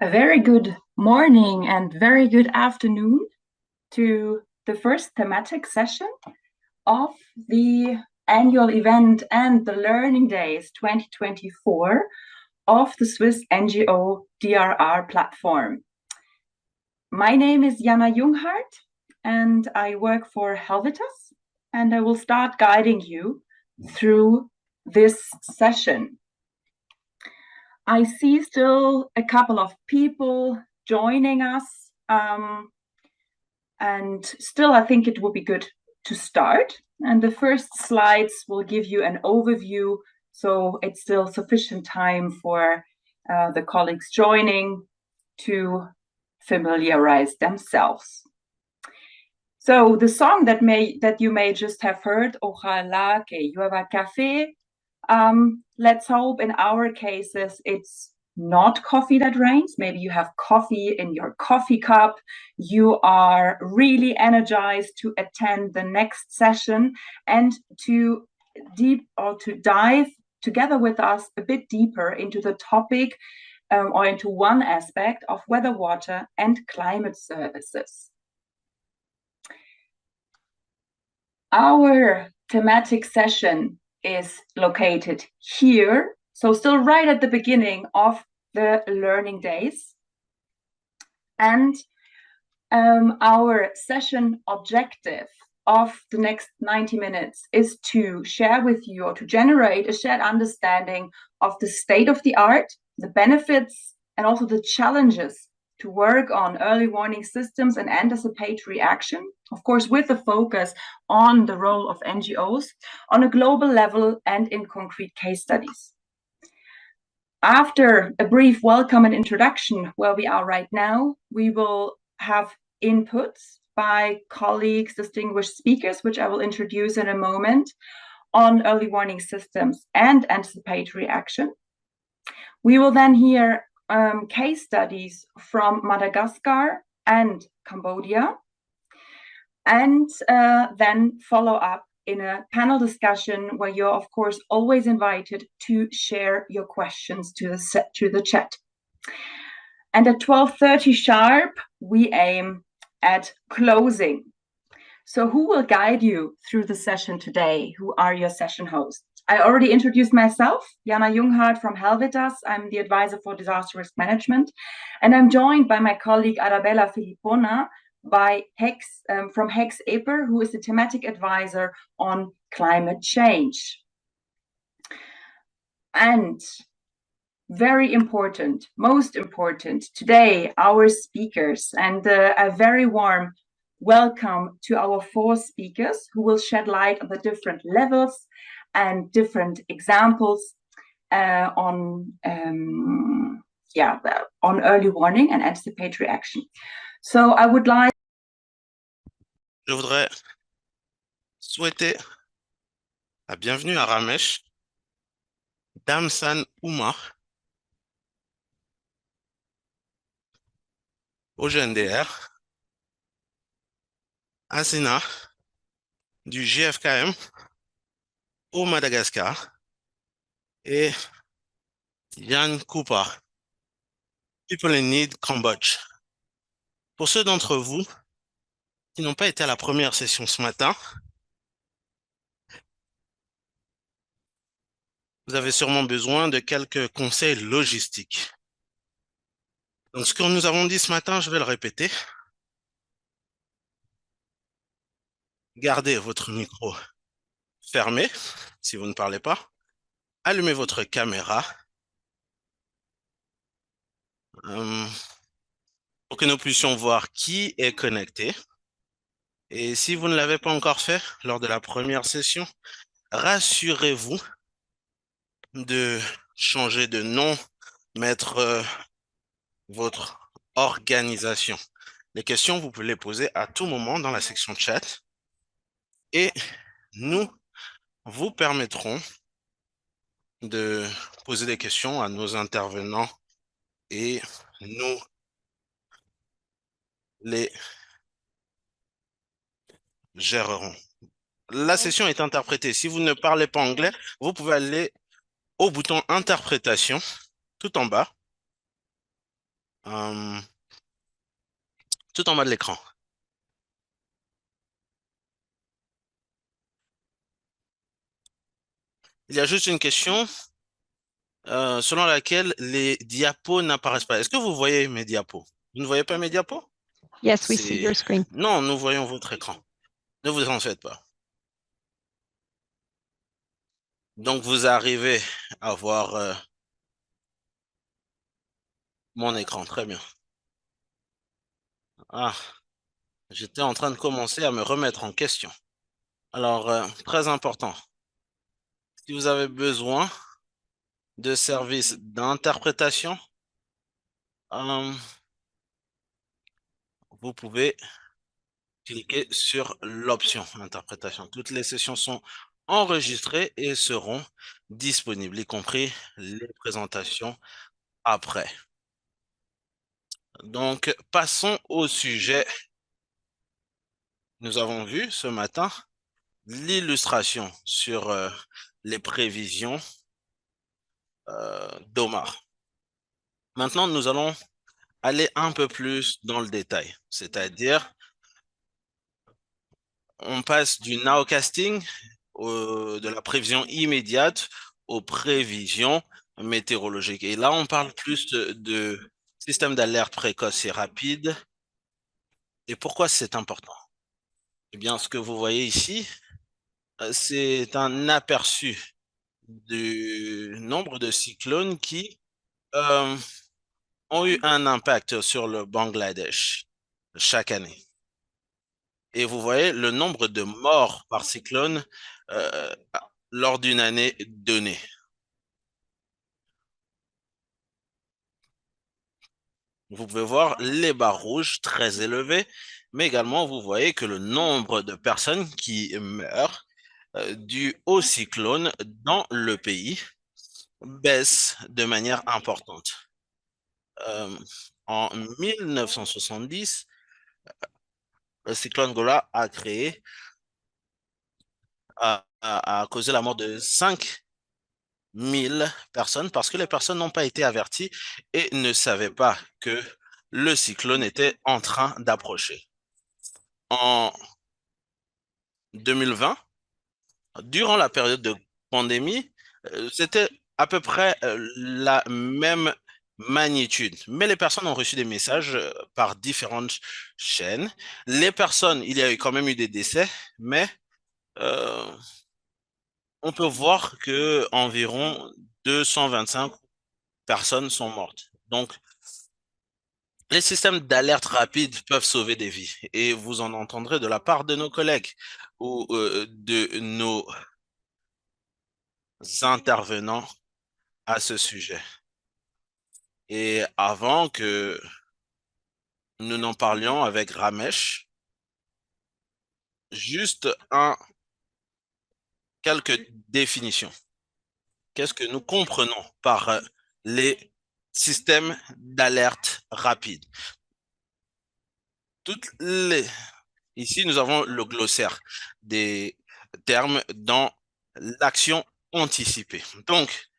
A very good morning and very good afternoon to the first thematic session of the annual event and the Learning Days 2024 of the Swiss NGO DRR platform. My name is Jana Junghart and I work for Helvetas, and I will start guiding you through this session. I see still a couple of people joining us, and still I think it would be good to start. And the first slides will give you an overview, so it's still sufficient time for the colleagues joining to familiarize themselves. So the song that you may just have heard, Ojalá que llueva café, let's hope in our cases it's not coffee that rains. Maybe you have coffee in your coffee cup. You are really energized to attend the next session and to dive together with us a bit deeper into the topic or into one aspect of weather, water, and climate services. Our thematic session is located here, so still right at the beginning of the learning days. And our session objective of the next 90 minutes is to share with you, or to generate a shared understanding of the state of the art, the benefits, and also the challenges to work on early warning systems and anticipatory action, of course, with a focus on the role of NGOs on a global level and in concrete case studies. After a brief welcome and introduction where we are right now, we will have inputs by colleagues, distinguished speakers, which I will introduce in a moment, on early warning systems and anticipatory action. We will then hear case studies from Madagascar and Cambodia, and then follow up in a panel discussion where you're, of course, always invited to share your questions to the chat. And at 12:30 sharp, we aim at closing. So who will guide you through the session today? Who are your session hosts? I already introduced myself, Jana Junghart from Helvetas. I'm the advisor for disaster risk management, and I'm joined by my colleague Arabella Filippona from Hex EPER, who is the thematic advisor on climate change. And very important, most important, today, our speakers, and a very warm welcome to our 4 speakers who will shed light on the different levels and different examples on early warning and anticipatory action. So I would like... Je voudrais souhaiter la bienvenue à Ramesh, Damsan Oumar, au GNDR, Asina du GFKM au Madagascar et Jan Cooper, People in Need Cambodge. Pour ceux d'entre vous qui n'ont pas été à la première session ce matin, vous avez sûrement besoin de quelques conseils logistiques. Donc, ce que nous avons dit ce matin, je vais le répéter. Gardez votre micro fermé si vous ne parlez pas. Allumez votre caméra pour que nous puissions voir qui est connecté. Et si vous ne l'avez pas encore fait lors de la première session, rassurez-vous de changer de nom, mettre votre organisation. Les questions, vous pouvez les poser à tout moment dans la section chat et nous vous permettrons de poser des questions à nos intervenants et nous les gérerons. La session est interprétée. Si vous ne parlez pas anglais, vous pouvez aller au bouton interprétation tout en bas euh, tout en bas de l'écran. Il y a juste une question selon laquelle les diapos n'apparaissent pas. Est-ce que vous voyez mes diapos? Vous ne voyez pas mes diapos? Yes, we see your screen. Non, nous voyons votre écran. Ne vous en faites pas. Donc, vous arrivez à voir mon écran. Très bien. Ah, j'étais en train de commencer à me remettre en question. Alors, très important. Si vous avez besoin de services d'interprétation, euh, vous pouvez cliquer sur l'option interprétation. Toutes les sessions sont enregistrées et seront disponibles, y compris les présentations après. Donc, passons au sujet. Nous avons vu ce matin l'illustration sur les prévisions d'Omar. Maintenant, nous allons aller un peu plus dans le détail, c'est-à-dire on passe du nowcasting, de la prévision immédiate aux prévisions météorologiques. Et là, on parle plus de système d'alerte précoce et rapide. Et pourquoi c'est important? Eh bien, ce que vous voyez ici, c'est un aperçu du nombre de cyclones qui euh, ont eu un impact sur le Bangladesh chaque année. Et vous voyez le nombre de morts par cyclone euh, lors d'une année donnée. Vous pouvez voir les barres rouges très élevées, mais également vous voyez que le nombre de personnes qui meurent dû au cyclone dans le pays baisse de manière importante. Euh, En 1970, le cyclone Gola a créé, a causé la mort de 5 000 personnes parce que les personnes n'ont pas été averties et ne savaient pas que le cyclone était en train d'approcher. En 2020, durant la période de pandémie, c'était à peu près la même magnitude. Mais les personnes ont reçu des messages par différentes chaînes. Les personnes, il y a eu quand même eu des décès, mais euh, on peut voir que environ 225 personnes sont mortes. Donc, les systèmes d'alerte rapide peuvent sauver des vies et vous en entendrez de la part de nos collègues ou de nos intervenants à ce sujet. Et avant que nous n'en parlions avec Ramesh, juste quelques définitions. Qu'est-ce que nous comprenons par les systèmes d'alerte rapide? Toutes les... Ici, nous avons le glossaire des termes dans l'action anticipée. Donc,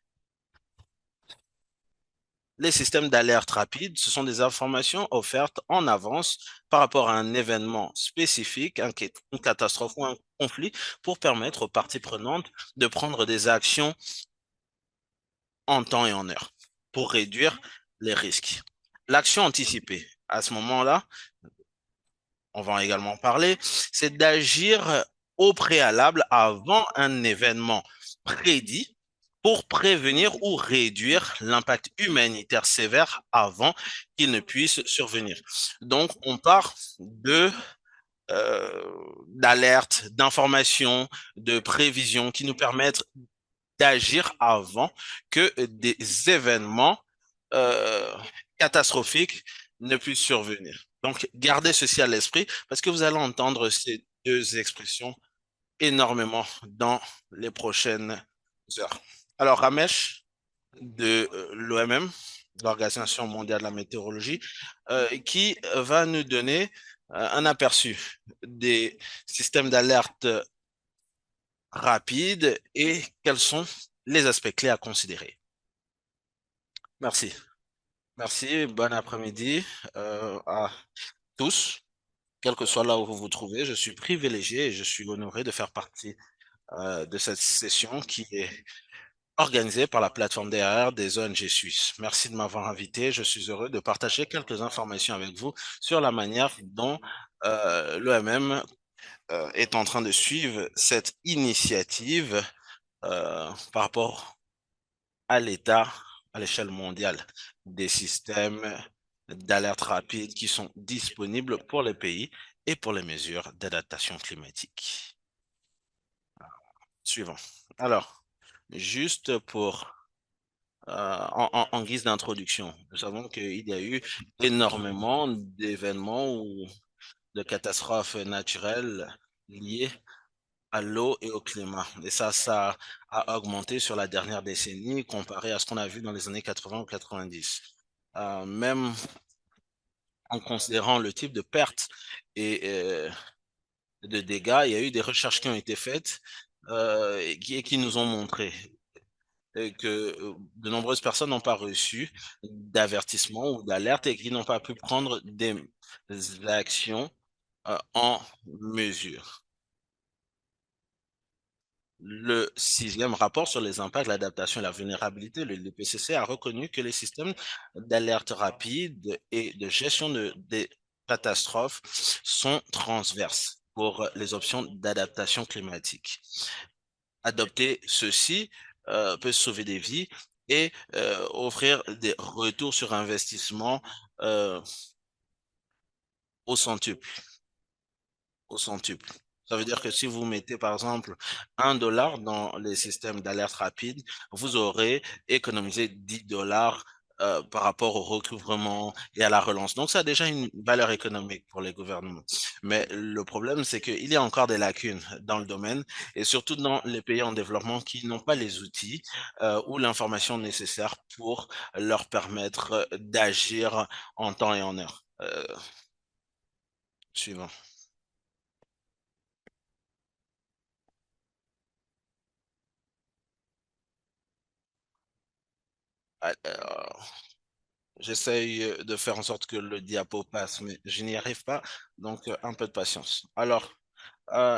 les systèmes d'alerte rapide, ce sont des informations offertes en avance par rapport à un événement spécifique, une catastrophe ou un conflit, pour permettre aux parties prenantes de prendre des actions en temps et en heure pour réduire les risques. L'action anticipée, à ce moment-là, on va en également parler, c'est d'agir au préalable avant un événement prédit pour prévenir ou réduire l'impact humanitaire sévère avant qu'il ne puisse survenir. Donc, on part d'alerte, d'information, de prévision qui nous permettent d'agir avant que des événements euh, catastrophiques ne puissent survenir. Donc, gardez ceci à l'esprit parce que vous allez entendre ces deux expressions énormément dans les prochaines heures. Alors, Ramesh de l'OMM, l'Organisation mondiale de la météorologie, qui va nous donner un aperçu des systèmes d'alerte rapides et quels sont les aspects clés à considérer. Merci. Merci, bon après-midi à tous, quel que soit là où vous vous trouvez. Je suis privilégié et je suis honoré de faire partie de cette session qui est organisée par la plateforme DRR des ONG suisses. Merci de m'avoir invité. Je suis heureux de partager quelques informations avec vous sur la manière dont l'OMM est en train de suivre cette initiative par rapport à l'état, à l'échelle mondiale, des systèmes d'alerte rapide qui sont disponibles pour les pays et pour les mesures d'adaptation climatique. Suivant. Alors, juste pour, en guise d'introduction, nous savons qu'il y a eu énormément d'événements ou de catastrophes naturelles liées à l'eau et au climat. Et ça a augmenté sur la dernière décennie comparé à ce qu'on a vu dans les années 80 ou 90. Même en considérant le type de pertes et de dégâts, il y a eu des recherches qui ont été faites et qui nous ont montré que de nombreuses personnes n'ont pas reçu d'avertissement ou d'alerte et qui n'ont pas pu prendre des actions en mesure. Le sixième rapport sur les impacts, l'adaptation et la vulnérabilité, le l'IPCC, a reconnu que les systèmes d'alerte rapide et de gestion des catastrophes sont transverses pour les options d'adaptation climatique. Adopter ceci peut sauver des vies et offrir des retours sur investissement euh, au centuple. Au centuple. Ça veut dire que si vous mettez, par exemple, 1 dollar dans les systèmes d'alerte rapide, vous aurez économisé 10 dollars par rapport au recouvrement et à la relance. Donc, ça a déjà une valeur économique pour les gouvernements. Mais le problème, c'est qu'il y a encore des lacunes dans le domaine et surtout dans les pays en développement qui n'ont pas les outils ou l'information nécessaire pour leur permettre d'agir en temps et en heure. Suivant. J'essaye de faire en sorte que le diapo passe, mais je n'y arrive pas, donc un peu de patience. Alors,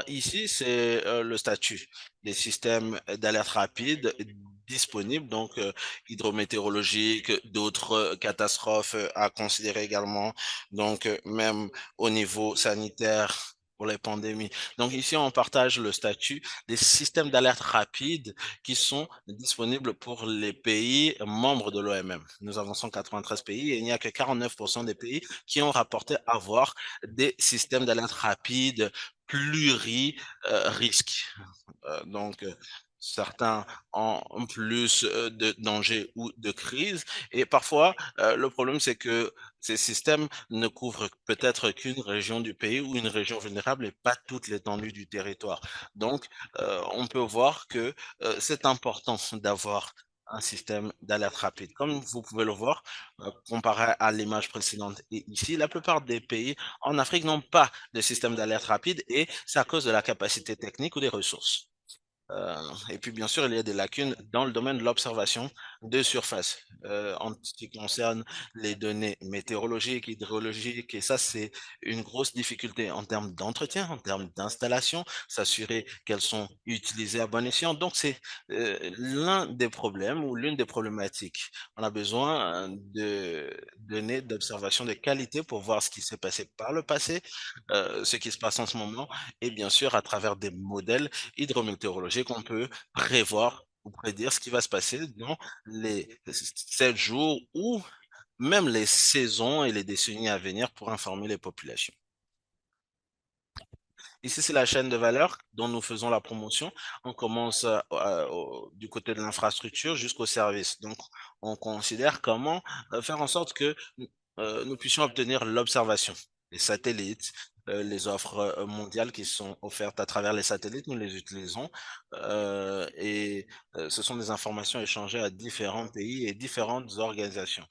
ici, c'est le statut des systèmes d'alerte rapide disponibles, donc hydrométéorologiques, d'autres catastrophes à considérer également, donc même au niveau sanitaire pour les pandémies. Donc ici, on partage le statut des systèmes d'alerte rapide qui sont disponibles pour les pays membres de l'OMM. Nous avons 193 pays et il n'y a que 49% des pays qui ont rapporté avoir des systèmes d'alerte rapide pluri-risques. Certains ont plus de dangers ou de crises. Et parfois, le problème, c'est que ces systèmes ne couvrent peut-être qu'une région du pays ou une région vulnérable et pas toute l'étendue du territoire. Donc, on peut voir que c'est important d'avoir un système d'alerte rapide. Comme vous pouvez le voir, comparé à l'image précédente et ici, la plupart des pays en Afrique n'ont pas de système d'alerte rapide et c'est à cause de la capacité technique ou des ressources. Et puis, bien sûr, il y a des lacunes dans le domaine de l'observation de surface en ce qui concerne les données météorologiques, hydrologiques, et ça, c'est une grosse difficulté en termes d'entretien, en termes d'installation, s'assurer qu'elles sont utilisées à bon escient. Donc, c'est l'un des problèmes ou l'une des problématiques. On a besoin de données d'observation de qualité pour voir ce qui s'est passé par le passé, ce qui se passe en ce moment, et bien sûr, à travers des modèles hydrométéorologique, on peut prévoir ou prédire ce qui va se passer dans les 7 jours ou même les saisons et les décennies à venir pour informer les populations. Ici, c'est la chaîne de valeur dont nous faisons la promotion. On commence du côté de l'infrastructure jusqu'au service. Donc, on considère comment faire en sorte que nous puissions obtenir l'observation. Les satellites, les offres mondiales qui sont offertes à travers les satellites, nous les utilisons. Ce sont des informations échangées à différents pays et différentes organisations.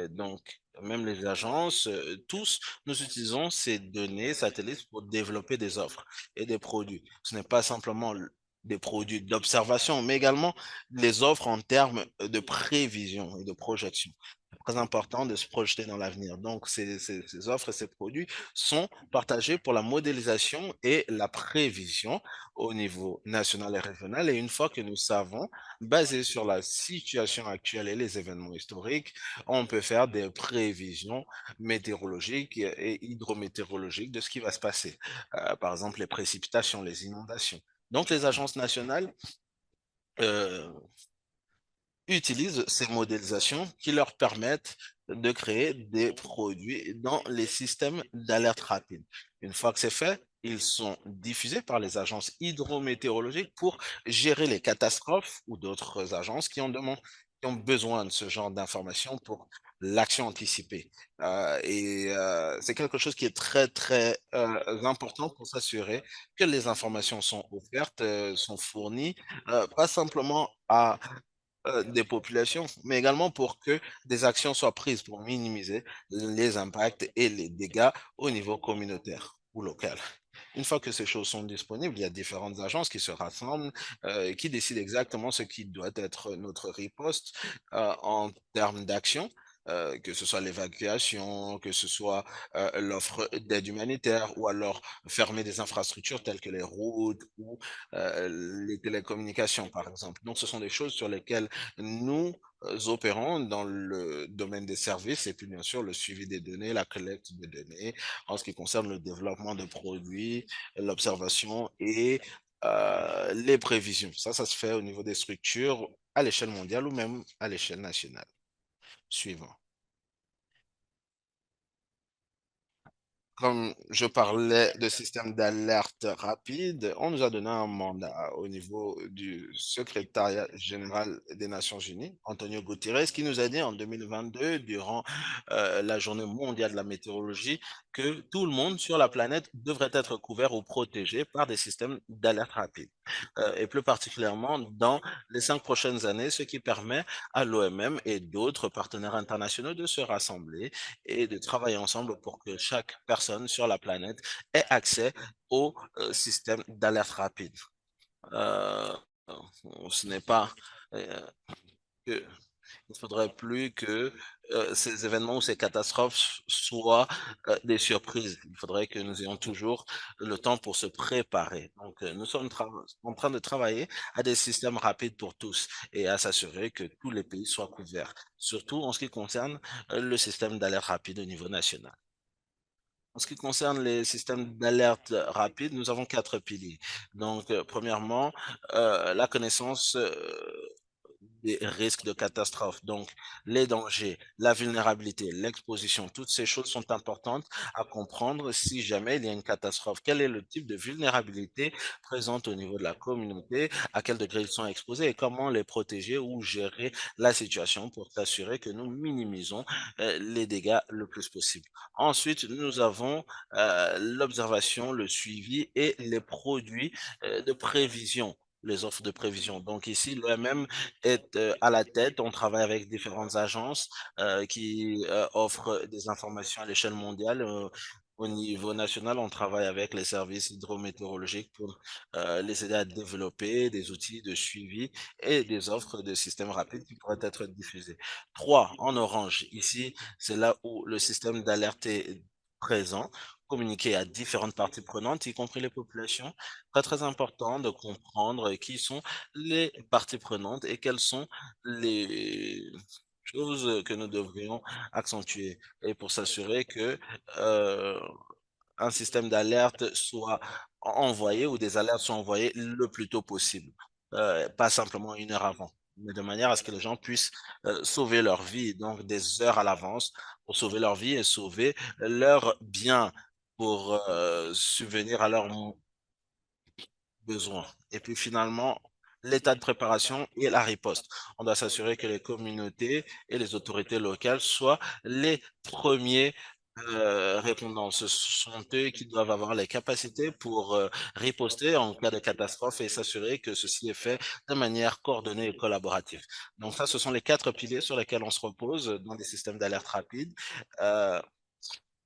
Donc, même les agences, tous, nous utilisons ces données satellites pour développer des offres et des produits. Ce n'est pas simplement des produits d'observation, mais également les offres en termes de prévision et de projection. C'est très important de se projeter dans l'avenir. Donc, ces offres et ces produits sont partagés pour la modélisation et la prévision au niveau national et régional. Et une fois que nous savons, basé sur la situation actuelle et les événements historiques, on peut faire des prévisions météorologiques et hydrométéorologiques de ce qui va se passer. Par exemple, les précipitations, les inondations. Donc, les agences nationales euh, utilisent ces modélisations qui leur permettent de créer des produits dans les systèmes d'alerte rapide. Une fois que c'est fait, ils sont diffusés par les agences hydrométéorologiques pour gérer les catastrophes ou d'autres agences qui ont besoin de ce genre d'informations pour l'action anticipée. C'est quelque chose qui est très important pour s'assurer que les informations sont offertes, sont fournies, pas simplement à des populations, mais également pour que des actions soient prises pour minimiser les impacts et les dégâts au niveau communautaire ou local. Une fois que ces choses sont disponibles, il y a différentes agences qui se rassemblent et qui décident exactement ce qui doit être notre riposte en termes d'action. Que ce soit l'évacuation, que ce soit l'offre d'aide humanitaire ou alors fermer des infrastructures telles que les routes ou les télécommunications, par exemple. Donc, ce sont des choses sur lesquelles nous opérons dans le domaine des services et puis bien sûr le suivi des données, la collecte des données en ce qui concerne le développement de produits, l'observation et les prévisions. Ça se fait au niveau des structures à l'échelle mondiale ou même à l'échelle nationale. Suivant. Comme je parlais de système d'alerte rapide, on nous a donné un mandat au niveau du secrétariat général des Nations Unies, Antonio Guterres, qui nous a dit en 2022, durant la journée mondiale de la météorologie, que tout le monde sur la planète devrait être couvert ou protégé par des systèmes d'alerte rapide. Et plus particulièrement dans les 5 prochaines années, ce qui permet à l'OMM et d'autres partenaires internationaux de se rassembler et de travailler ensemble pour que chaque personne sur la planète ait accès au système d'alerte rapide. Euh, ce n'est pas que il ne faudrait plus que ces événements ou ces catastrophes soient des surprises. Il faudrait que nous ayons toujours le temps pour se préparer. Donc, nous sommes en train de travailler à des systèmes rapides pour tous et à s'assurer que tous les pays soient couverts, surtout en ce qui concerne le système d'alerte rapide au niveau national. En ce qui concerne les systèmes d'alerte rapide, nous avons 4 piliers. Donc, premièrement, la connaissance des risques de catastrophe. Donc, les dangers, la vulnérabilité, l'exposition, toutes ces choses sont importantes à comprendre si jamais il y a une catastrophe. Quel est le type de vulnérabilité présente au niveau de la communauté, à quel degré ils sont exposés et comment les protéger ou gérer la situation pour s'assurer que nous minimisons les dégâts le plus possible. Ensuite, nous avons l'observation, le suivi et les produits de prévision, les offres de prévision. Donc ici, l'OMM est à la tête. On travaille avec différentes agences qui offrent des informations à l'échelle mondiale. Au niveau national, on travaille avec les services hydrométéorologiques pour les aider à développer des outils de suivi et des offres de systèmes rapides qui pourraient être diffusés. 3, en orange. Ici, c'est là où le système d'alerte est présent, communiquer à différentes parties prenantes, y compris les populations. Très important de comprendre qui sont les parties prenantes et quelles sont les choses que nous devrions accentuer et pour s'assurer que euh, un système d'alerte soit envoyé ou des alertes soient envoyées le plus tôt possible, pas simplement 1 heure avant, mais de manière à ce que les gens puissent sauver leur vie, donc des heures à l'avance pour sauver leur vie et sauver leurs biens pour subvenir à leurs besoin. Et puis finalement, l'état de préparation et la riposte. On doit s'assurer que les communautés et les autorités locales soient les premiers répondants. Ce sont eux qui doivent avoir les capacités pour riposter en cas de catastrophe et s'assurer que ceci est fait de manière coordonnée et collaborative. Donc ça, ce sont les 4 piliers sur lesquels on se repose dans des systèmes d'alerte rapide. Euh,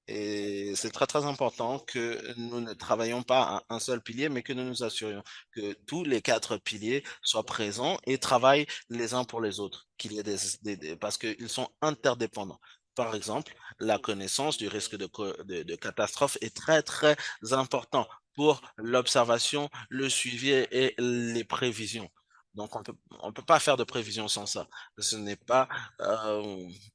Et c'est très, très important que nous ne travaillions pas à un seul pilier, mais que nous nous assurions que tous les quatre piliers soient présents et travaillent les uns pour les autres, qu'il y ait parce qu'ils sont interdépendants. Par exemple, la connaissance du risque de catastrophe est très, très important pour l'observation, le suivi et les prévisions. Donc, on peut pas faire de prévision sans ça. Ce n'est pas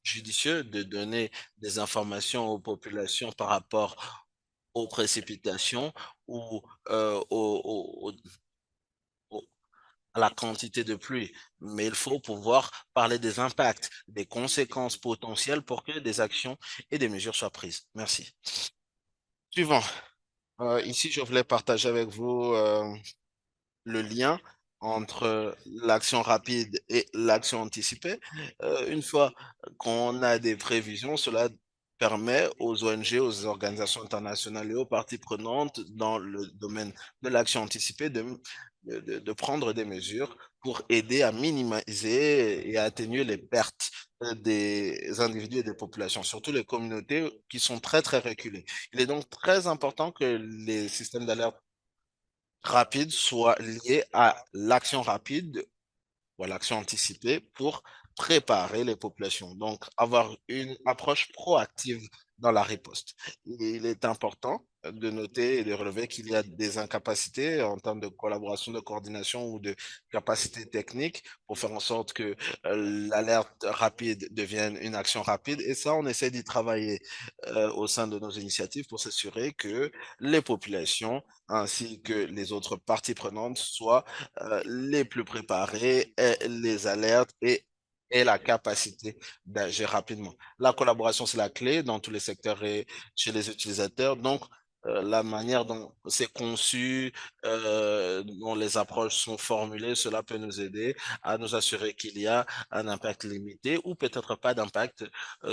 judicieux de donner des informations aux populations par rapport aux précipitations ou au- à la quantité de pluie, mais il faut pouvoir parler des impacts, des conséquences potentielles pour que des actions et des mesures soient prises. Merci. Suivant. Ici, je voulais partager avec vous le lien entre l'action rapide et l'action anticipée. Une fois qu'on a des prévisions, cela permet aux ONG, aux organisations internationales et aux parties prenantes dans le domaine de l'action anticipée de prendre des mesures pour aider à minimiser et à atténuer les pertes des individus et des populations, surtout les communautés qui sont très, très reculées. Il est donc très important que les systèmes d'alerte rapide soit lié à l'action rapide ou à l'action anticipée pour préparer les populations. Donc, avoir une approche proactive dans la riposte. Il est important de noter et de relever qu'il y a des incapacités en termes de collaboration, de coordination ou de capacité technique pour faire en sorte que l'alerte rapide devienne une action rapide. Et ça, on essaie d'y travailler au sein de nos initiatives pour s'assurer que les populations ainsi que les autres parties prenantes soient les plus préparés, aient les alertes et la capacité d'agir rapidement. La collaboration, c'est la clé dans tous les secteurs et chez les utilisateurs. Donc, la manière dont c'est conçu, dont les approches sont formulées, cela peut nous aider à nous assurer qu'il y a un impact limité ou peut-être pas d'impact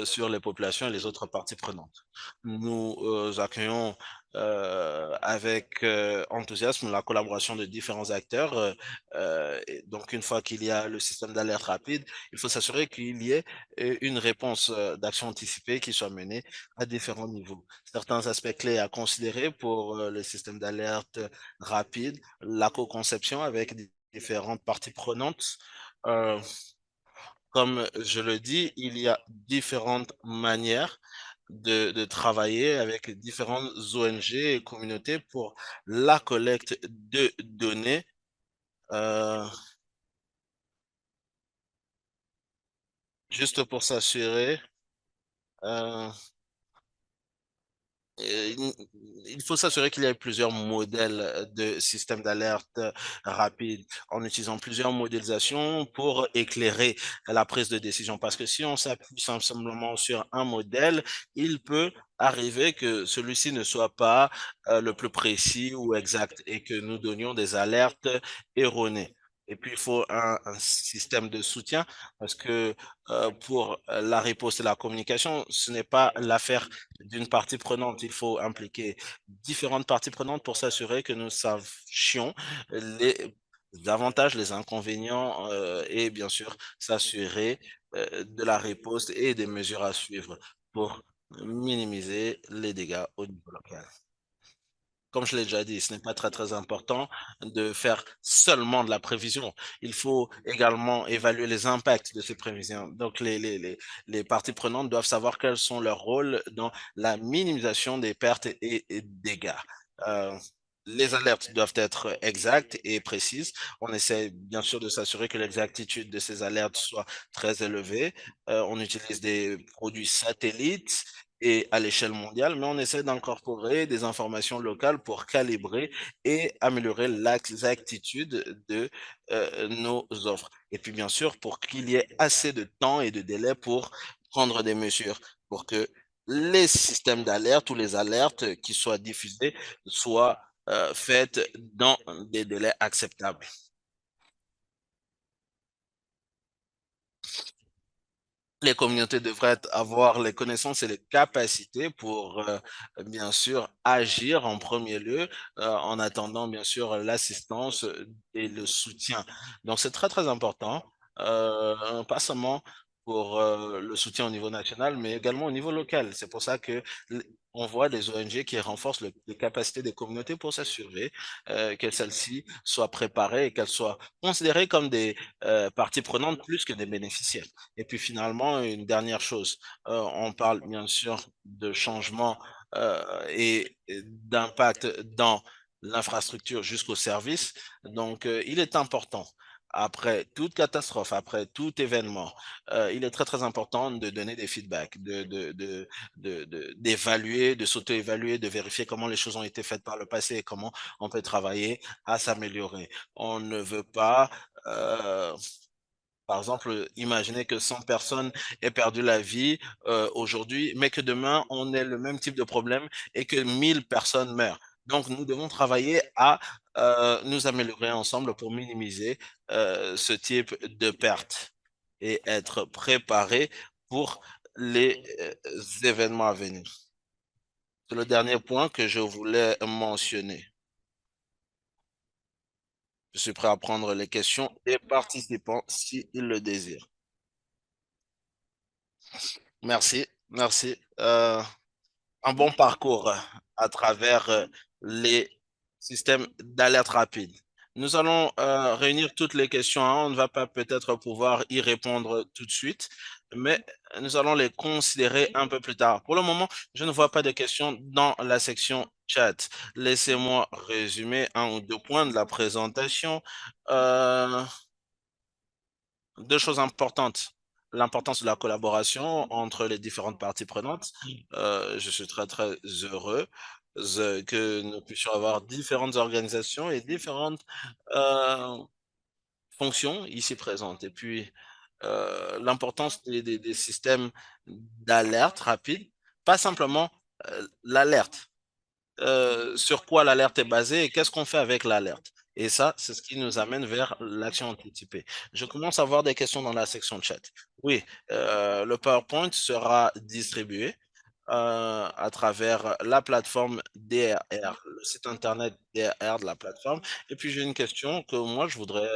sur les populations et les autres parties prenantes. Nous accueillons avec enthousiasme la collaboration de différents acteurs. Et donc, une fois qu'il y a le système d'alerte rapide, il faut s'assurer qu'il y ait une réponse d'action anticipée qui soit menée à différents niveaux. Certains aspects clés à considérer pour le système d'alerte rapide, la co-conception avec différentes parties prenantes. Euh, Comme je le dis, il y a différentes manières de travailler avec différentes ONG et communautés pour la collecte de données. euh, Juste pour s'assurer. euh, il faut s'assurer qu'il y ait plusieurs modèles de système d'alerte rapide en utilisant plusieurs modélisations pour éclairer la prise de décision. Parce que si on s'appuie simplement sur un modèle, il peut arriver que celui-ci ne soit pas le plus précis ou exact et que nous donnions des alertes erronées. Et puis, il faut un système de soutien parce que pour la riposte et la communication, ce n'est pas l'affaire d'une partie prenante. Il faut impliquer différentes parties prenantes pour s'assurer que nous sachions les avantages, les inconvénients et bien sûr s'assurer de la riposte et des mesures à suivre pour minimiser les dégâts au niveau local. Comme je l'ai déjà dit, ce n'est pas très, très important de faire seulement de la prévision. Il faut également évaluer les impacts de ces prévisions. Donc, les parties prenantes doivent savoir quels sont leurs rôles dans la minimisation des pertes et dégâts. Euh, les alertes doivent être exactes et précises. On essaie bien sûr de s'assurer que l'exactitude de ces alertes soit très élevée. On utilise des produits satellites et à l'échelle mondiale, mais on essaie d'incorporer des informations locales pour calibrer et améliorer l'exactitude de nos offres. Et puis, bien sûr, pour qu'il y ait assez de temps et de délai pour prendre des mesures, pour que les systèmes d'alerte ou les alertes qui soient diffusées soient faites dans des délais acceptables. Les communautés devraient avoir les connaissances et les capacités pour, bien sûr, agir en premier lieu, en attendant, bien sûr, l'assistance et le soutien. Donc, c'est très, très important, pas seulement pour le soutien au niveau national, mais également au niveau local. C'est pour ça que on voit des ONG qui renforcent les capacités des communautés pour s'assurer que celles-ci soient préparées et qu'elles soient considérées comme des parties prenantes plus que des bénéficiaires. Et puis finalement, une dernière chose, on parle bien sûr de changement et d'impact dans l'infrastructure jusqu'au service. Donc, il est important après toute catastrophe, après tout événement, il est très, très important de donner des feedbacks, d'évaluer, de s'auto-évaluer, de vérifier comment les choses ont été faites par le passé et comment on peut travailler à s'améliorer. On ne veut pas, euh, par exemple, imaginer que 100 personnes aient perdu la vie aujourd'hui, mais que demain, on ait le même type de problème et que 1000 personnes meurent. Donc, nous devons travailler à nous améliorer ensemble pour minimiser ce type de pertes et être préparés pour les événements à venir. C'est le dernier point que je voulais mentionner. Je suis prêt à prendre les questions des participants s'ils le désirent. Merci, merci. Un bon parcours à travers les systèmes d'alerte rapide. Nous allons réunir toutes les questions, hein. On ne va pas peut-être pouvoir y répondre tout de suite, mais nous allons les considérer un peu plus tard. Pour le moment, je ne vois pas de questions dans la section chat. Laissez-moi résumer un ou deux points de la présentation. Euh, Deux choses importantes. L'importance de la collaboration entre les différentes parties prenantes. Je suis très, très heureux que nous puissions avoir différentes organisations et différentes euh, fonctions ici présentes. Et puis, l'importance des systèmes d'alerte rapide, pas simplement l'alerte, sur quoi l'alerte est basée et qu'est-ce qu'on fait avec l'alerte. Et ça, c'est ce qui nous amène vers l'action anticipée. Je commence à voir des questions dans la section chat. Oui, le PowerPoint sera distribué à travers la plateforme DRR, le site internet DRR de la plateforme. Et puis j'ai une question que moi je voudrais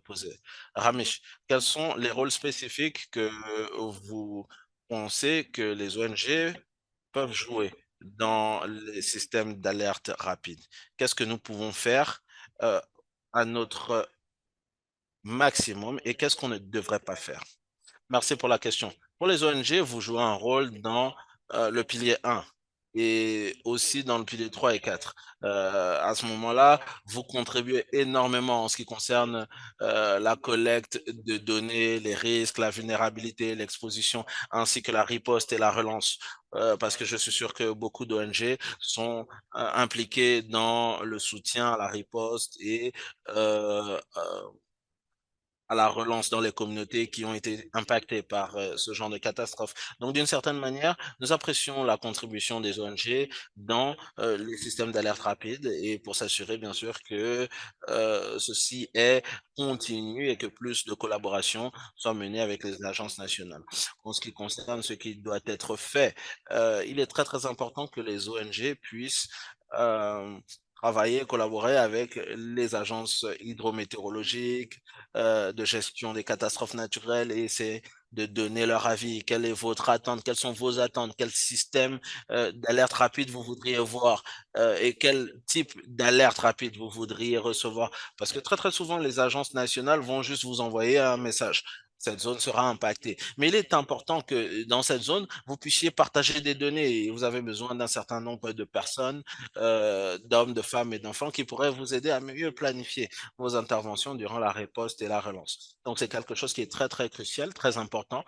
poser. Ramesh, quels sont les rôles spécifiques que vous pensez que les ONG peuvent jouer dans les systèmes d'alerte rapide? Qu'est-ce que nous pouvons faire euh, à notre maximum et qu'est-ce qu'on ne devrait pas faire? Merci pour la question. Pour les ONG, vous jouez un rôle dans le pilier 1 et aussi dans le pilier 3 et 4. À ce moment-là, vous contribuez énormément en ce qui concerne la collecte de données, les risques, la vulnérabilité, l'exposition, ainsi que la riposte et la relance. Parce que je suis sûr que beaucoup d'ONG sont impliquées dans le soutien à la riposte et à la relance dans les communautés qui ont été impactées par ce genre de catastrophe. Donc, d'une certaine manière, nous apprécions la contribution des ONG dans les systèmes d'alerte rapide et pour s'assurer, bien sûr, que ceci est continu et que plus de collaboration soit menée avec les agences nationales. En ce qui concerne ce qui doit être fait, il est très, très important que les ONG puissent euh, travailler, collaborer avec les agences hydrométéorologiques, de gestion des catastrophes naturelles et c'est de donner leur avis. Quelle est votre attente? Quelles sont vos attentes? Quel système d'alerte rapide vous voudriez voir? Et quel type d'alerte rapide vous voudriez recevoir? Parce que très, très souvent, les agences nationales vont juste vous envoyer un message. Cette zone sera impactée. Mais il est important que dans cette zone, vous puissiez partager des données et vous avez besoin d'un certain nombre de personnes, d'hommes, de femmes et d'enfants qui pourraient vous aider à mieux planifier vos interventions durant la riposte et la relance. Donc, c'est quelque chose qui est très, très crucial, très important.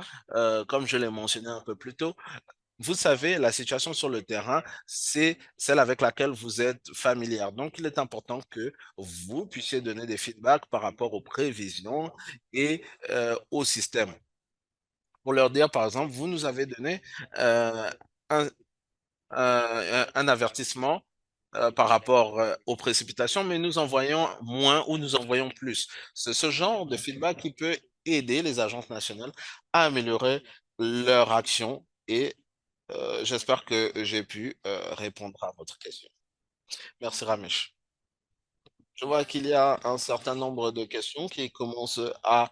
Comme je l'ai mentionné un peu plus tôt, vous savez, la situation sur le terrain, c'est celle avec laquelle vous êtes familière. Donc, il est important que vous puissiez donner des feedbacks par rapport aux prévisions et au système. Pour leur dire, par exemple, vous nous avez donné euh, un, un avertissement par rapport aux précipitations, mais nous en voyons moins ou nous en voyons plus. C'est ce genre de feedback qui peut aider les agences nationales à améliorer leur action et j'espère que j'ai pu répondre à votre question. Merci Ramesh. Je vois qu'il y a un certain nombre de questions qui commencent à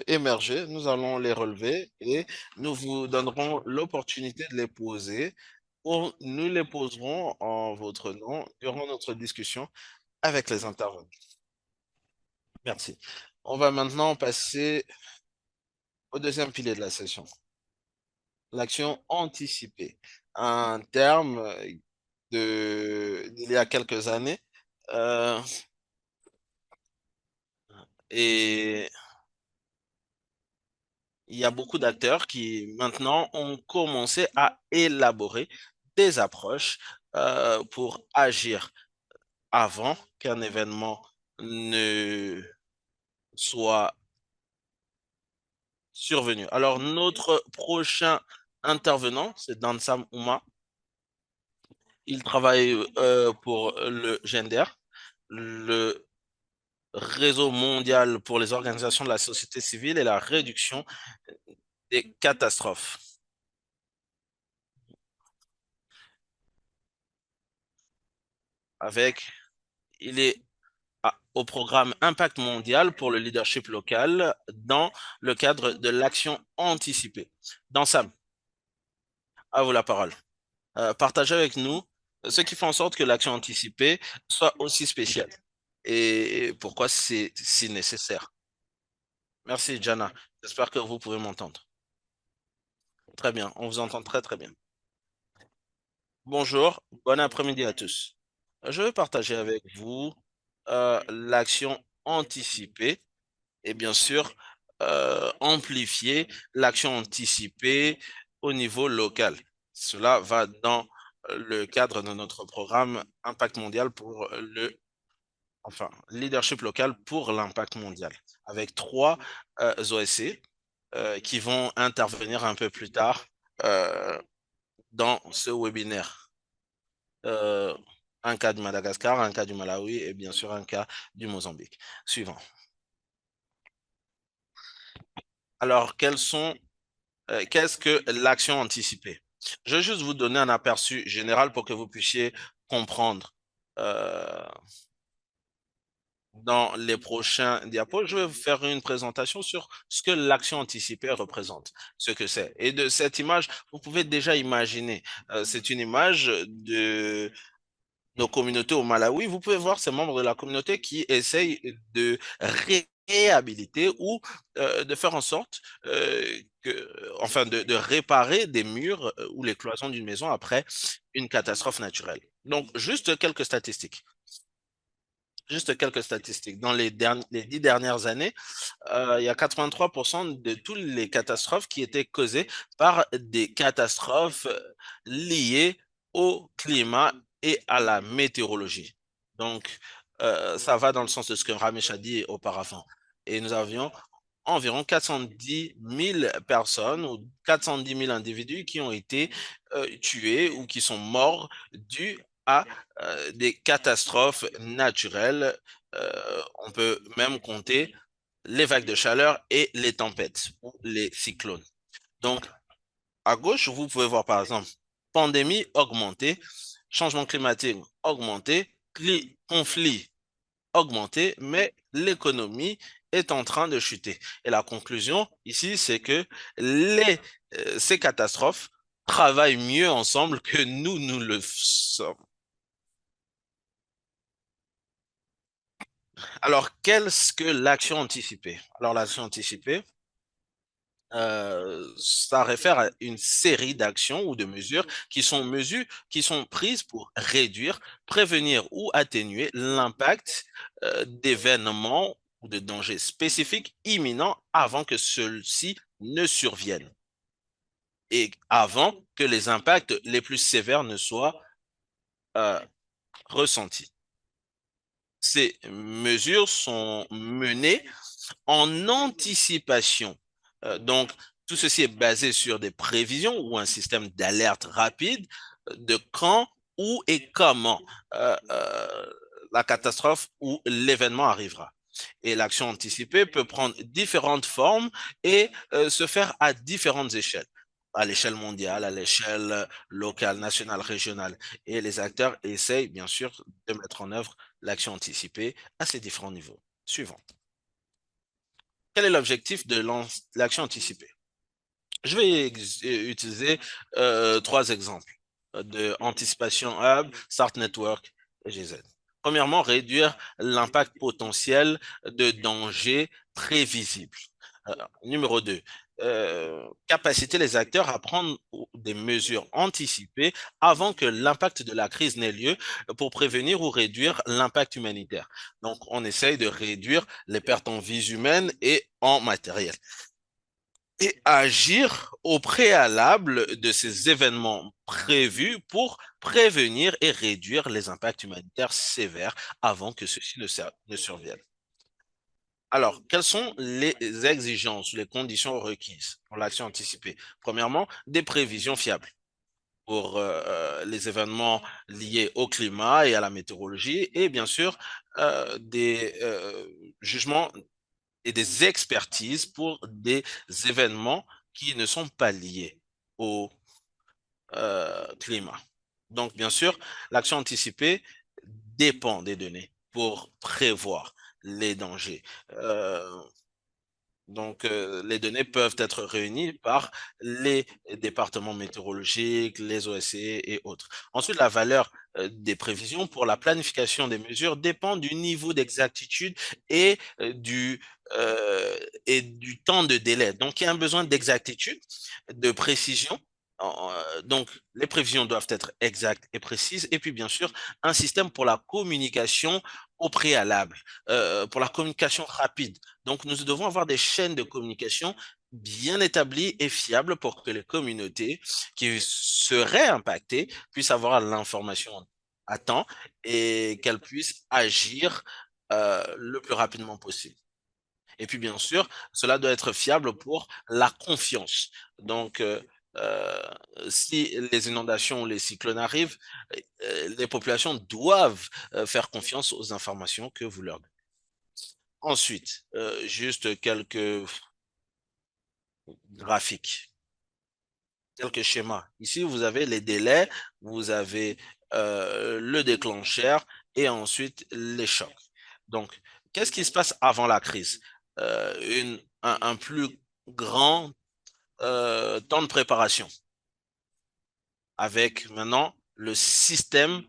émerger. Nous allons les relever et nous vous donnerons l'opportunité de les poser ou nous les poserons en votre nom durant notre discussion avec les intervenants. Merci. On va maintenant passer au deuxième pilier de la session, l'action anticipée. Un terme d'il y a quelques années. euh, et il y a beaucoup d'acteurs qui maintenant ont commencé à élaborer des approches pour agir avant qu'un événement ne soit survenu. Alors, notre prochain intervenant, c'est Dansam Ouma. Il travaille pour le GENDER, le réseau mondial pour les organisations de la société civile et la réduction des catastrophes. Il est au programme Impact mondial pour le leadership local dans le cadre de l'action anticipée. Dansam, à vous la parole. Partagez avec nous ce qui fait en sorte que l'action anticipée soit aussi spéciale et pourquoi c'est si nécessaire. Merci, Jana. J'espère que vous pouvez m'entendre. Très bien, on vous entend très très bien. Bonjour, bon après-midi à tous. Je vais partager avec vous l'action anticipée et bien sûr amplifier l'action anticipée au niveau local. Cela va dans le cadre de notre programme Impact mondial pour leadership local pour l'impact mondial, avec trois OSC qui vont intervenir un peu plus tard euh, dans ce webinaire. Un cas du Madagascar, un cas du Malawi et bien sûr un cas du Mozambique. Suivant. Alors, qu'est-ce que l'action anticipée? Je vais juste vous donner un aperçu général pour que vous puissiez comprendre. Dans les prochains diapos, je vais vous faire une présentation sur ce que l'action anticipée représente, ce que c'est. Et de cette image, vous pouvez déjà imaginer, c'est une image de nos communautés au Malawi. Vous pouvez voir ces membres de la communauté qui essayent de réhabiliter ou de faire en sorte de réparer des murs ou les cloisons d'une maison après une catastrophe naturelle. Donc, juste quelques statistiques. Juste quelques statistiques. Dans les 10 dernières années, il y a 83% de toutes les catastrophes qui étaient causées par des catastrophes liées au climat et à la météorologie. Donc, ça va dans le sens de ce que Ramesh a dit auparavant. Et nous avions environ 410 000 personnes ou 410 000 individus qui ont été tués ou qui sont morts dus à des catastrophes naturelles. On peut même compter les vagues de chaleur et les tempêtes ou les cyclones. Donc, à gauche, vous pouvez voir par exemple pandémie augmentée, changement climatique augmenté, conflit augmenté, mais l'économie est en train de chuter. Et la conclusion ici, c'est que ces catastrophes travaillent mieux ensemble que nous le sommes. Alors, qu'est-ce que l'action anticipée? Alors, l'action anticipée, ça réfère à une série d'actions ou de mesures qui sont prises pour réduire, prévenir ou atténuer l'impact d'événements ou de dangers spécifiques imminents avant que ceux-ci ne surviennent et avant que les impacts les plus sévères ne soient euh, ressentis. Ces mesures sont menées en anticipation. Donc, tout ceci est basé sur des prévisions ou un système d'alerte rapide de quand, où et comment la catastrophe ou l'événement arrivera. Et l'action anticipée peut prendre différentes formes et se faire à différentes échelles, à l'échelle mondiale, à l'échelle locale, nationale, régionale. Et les acteurs essayent, bien sûr, de mettre en œuvre l'action anticipée à ces différents niveaux. Suivant. Quel est l'objectif de l'action anticipée? Je vais utiliser trois exemples. de Anticipation Hub, Start Network et GZ. Premièrement, réduire l'impact potentiel de dangers prévisibles. Numéro 2, capaciter les acteurs à prendre des mesures anticipées avant que l'impact de la crise n'ait lieu pour prévenir ou réduire l'impact humanitaire. Donc, on essaye de réduire les pertes en vies humaines et en matériel. Et agir au préalable de ces événements prévus pour prévenir et réduire les impacts humanitaires sévères avant que ceux-ci ne surviennent. Alors, quelles sont les exigences, les conditions requises pour l'action anticipée? Premièrement, des prévisions fiables pour les événements liés au climat et à la météorologie, et bien sûr, des jugements et des expertises pour des événements qui ne sont pas liés au climat. Donc, bien sûr, l'action anticipée dépend des données pour prévoir les dangers. Donc, les données peuvent être réunies par les départements météorologiques, les OSC et autres. Ensuite, la valeur des prévisions pour la planification des mesures dépend du niveau d'exactitude et, et du temps de délai. Donc, il y a un besoin d'exactitude, de précision. Donc, les prévisions doivent être exactes et précises. Et puis, bien sûr, un système pour la communication au préalable, pour la communication rapide. Donc, nous devons avoir des chaînes de communication bien établies et fiables pour que les communautés qui seraient impactées puissent avoir l'information à temps et qu'elles puissent agir le plus rapidement possible. Et puis, bien sûr, cela doit être fiable pour la confiance. Donc, si les inondations ou les cyclones arrivent, les populations doivent faire confiance aux informations que vous leur donnez. Ensuite, juste quelques graphiques, quelques schémas. Ici, vous avez les délais, vous avez le déclencheur et ensuite les chocs. Donc, qu'est-ce qui se passe avant la crise? Un plus grand temps de préparation avec maintenant le système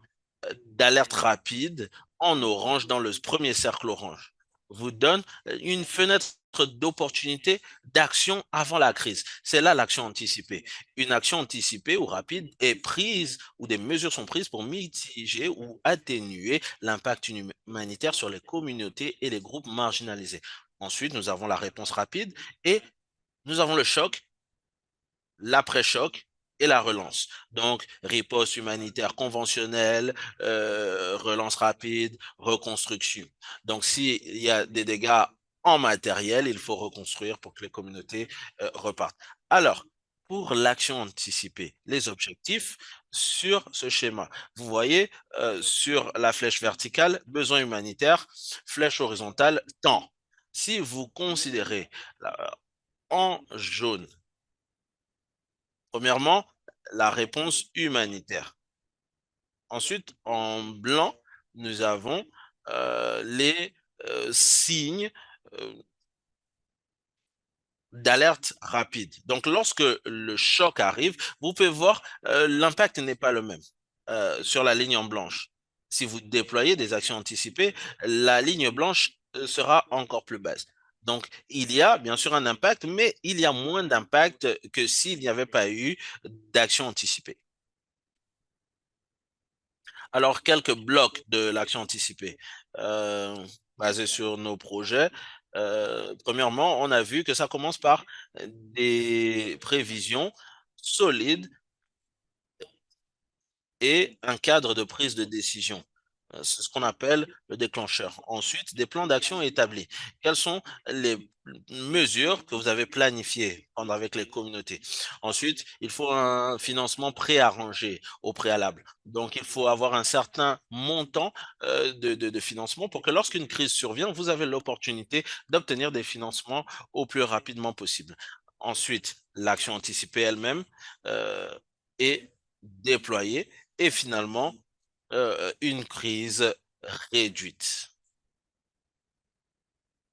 d'alerte rapide en orange dans le premier cercle orange vous donne une fenêtre d'opportunité d'action avant la crise. C'est là l'action anticipée. Une action anticipée ou rapide est prise ou des mesures sont prises pour mitiger ou atténuer l'impact humanitaire sur les communautés et les groupes marginalisés. Ensuite, nous avons la réponse rapide et nous avons le choc, l'après-choc et la relance. Donc, riposte humanitaire conventionnelle, relance rapide, reconstruction. Donc, s'il y a des dégâts en matériel, il faut reconstruire pour que les communautés repartent. Alors, pour l'action anticipée, les objectifs sur ce schéma. Vous voyez, sur la flèche verticale, besoin humanitaire, flèche horizontale, temps. Si vous considérez en jaune, premièrement, la réponse humanitaire. Ensuite, en blanc, nous avons les signes d'alerte rapide. Donc, lorsque le choc arrive, vous pouvez voir l'impact n'est pas le même sur la ligne en blanche. Si vous déployez des actions anticipées, la ligne blanche sera encore plus basse. Donc, il y a bien sûr un impact, mais il y a moins d'impact que s'il n'y avait pas eu d'action anticipée. Alors, quelques blocs de l'action anticipée basés sur nos projets. Premièrement, on a vu que ça commence par des prévisions solides et un cadre de prise de décision. C'est ce qu'on appelle le déclencheur. Ensuite, des plans d'action établis. Quelles sont les mesures que vous avez planifiées avec les communautés? Ensuite, il faut un financement préarrangé au préalable. Donc, il faut avoir un certain montant de financement pour que lorsqu'une crise survient, vous avez l'opportunité d'obtenir des financements au plus rapidement possible. Ensuite, l'action anticipée elle-même est déployée et finalement, une crise réduite.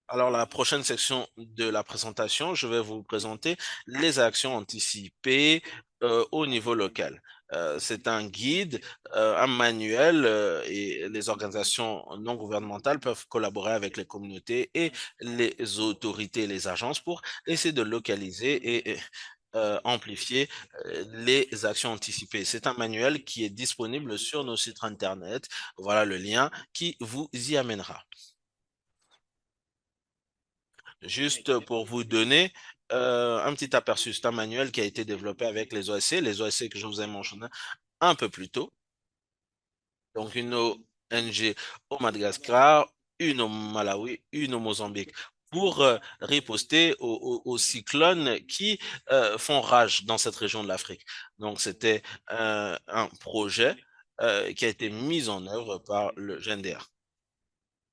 Alors, la prochaine section de la présentation, je vais vous présenter les actions anticipées au niveau local. C'est un guide, un manuel, et les organisations non gouvernementales peuvent collaborer avec les communautés et les autorités et les agences pour essayer de localiser et amplifier les actions anticipées. C'est un manuel qui est disponible sur nos sites internet. Voilà le lien qui vous y amènera. Juste pour vous donner un petit aperçu, c'est un manuel qui a été développé avec les OSC que je vous ai mentionné un peu plus tôt. Donc, une ONG au Madagascar, une au Malawi, une au Mozambique, pour riposter aux cyclones qui font rage dans cette région de l'Afrique. Donc, c'était un projet qui a été mis en œuvre par le GNDR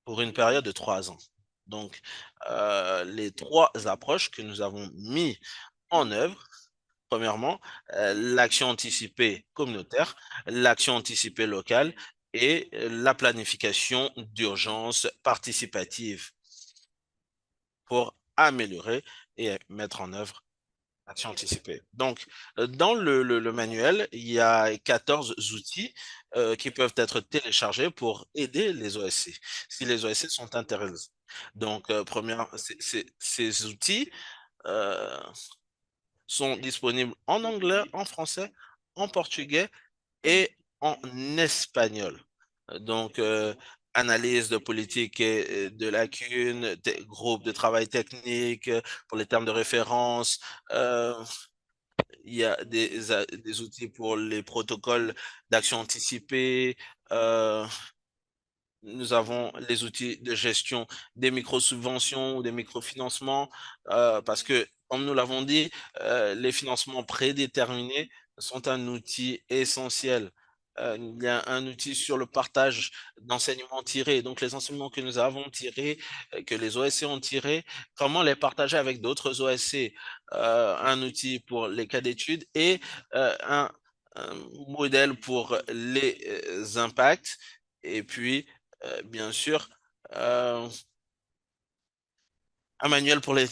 pour une période de 3 ans. Donc, les trois approches que nous avons mis en œuvre, premièrement, l'action anticipée communautaire, l'action anticipée locale et la planification d'urgence participative pour améliorer et mettre en œuvre l'action anticipée. Donc, dans le manuel, il y a 14 outils qui peuvent être téléchargés pour aider les OSC, si les OSC sont intéressés. Donc, ces outils euh, sont disponibles en anglais, en français, en portugais et en espagnol. Donc, analyse de politique et de lacunes, groupe de travail technique pour les termes de référence. euh, il y a des outils pour les protocoles d'action anticipée. euh, Nous avons les outils de gestion des micro-subventions ou des microfinancements, parce que, comme nous l'avons dit, les financements prédéterminés sont un outil essentiel. Il y a un outil sur le partage d'enseignements tirés. Donc, les enseignements que nous avons tirés, que les OSC ont tirés, comment les partager avec d'autres OSC. Un outil pour les cas d'études et un modèle pour les impacts. Et puis, bien sûr, euh, un manuel pour les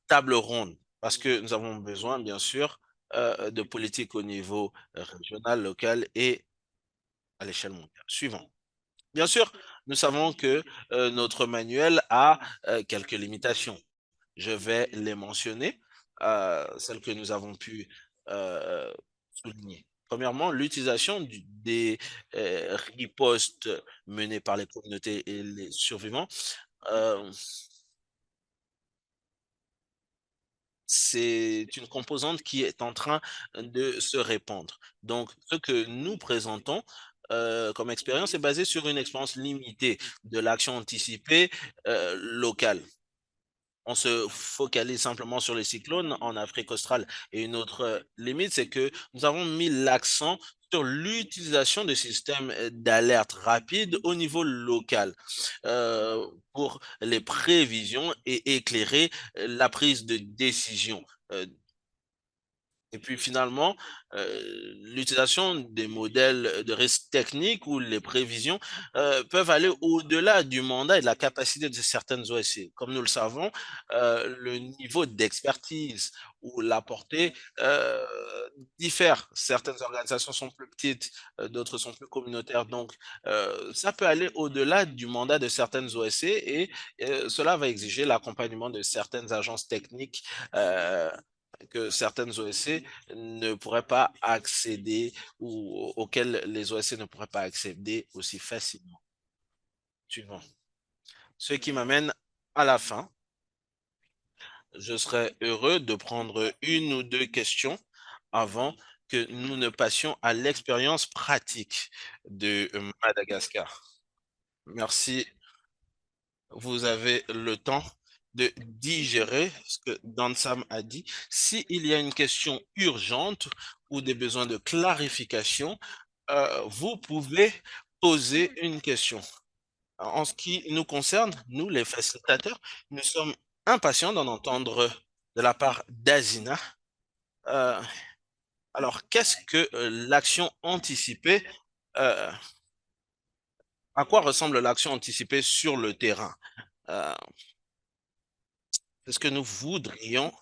tables rondes, parce que nous avons besoin, bien sûr, de politique au niveau régional, local et à l'échelle mondiale. Suivant. Bien sûr, nous savons que notre manuel a quelques limitations. Je vais les mentionner, celles que nous avons pu euh, souligner. Premièrement, l'utilisation des ripostes menées par les communautés et les survivants. euh, c'est une composante qui est en train de se répandre. Donc, ce que nous présentons comme expérience est basé sur une expérience limitée de l'action anticipée locale. On se focalise simplement sur les cyclones en Afrique australe. Et une autre limite, c'est que nous avons mis l'accent sur l'utilisation de systèmes d'alerte rapide au niveau local euh, pour les prévisions et éclairer la prise de décision. Et puis finalement, l'utilisation des modèles de risque techniques ou les prévisions peuvent aller au-delà du mandat et de la capacité de certaines OSC. Comme nous le savons, le niveau d'expertise ou la portée diffère. Certaines organisations sont plus petites, d'autres sont plus communautaires. Donc, ça peut aller au-delà du mandat de certaines OSC et cela va exiger l'accompagnement de certaines agences techniques. Que certaines OSC ne pourraient pas accéder ou auxquelles les OSC ne pourraient pas accéder aussi facilement. Suivant. Ce qui m'amène à la fin. Je serais heureux de prendre une ou deux questions avant que nous ne passions à l'expérience pratique de Madagascar. Merci. Vous avez le temps de digérer ce que Dansam a dit. S'il y a une question urgente ou des besoins de clarification, vous pouvez poser une question. En ce qui nous concerne, nous, les facilitateurs, nous sommes impatients d'en entendre de la part d'Azina. Euh, alors, qu'est-ce que l'action anticipée? euh, à quoi ressemble l'action anticipée sur le terrain? Euh, c'est ce que nous voudrions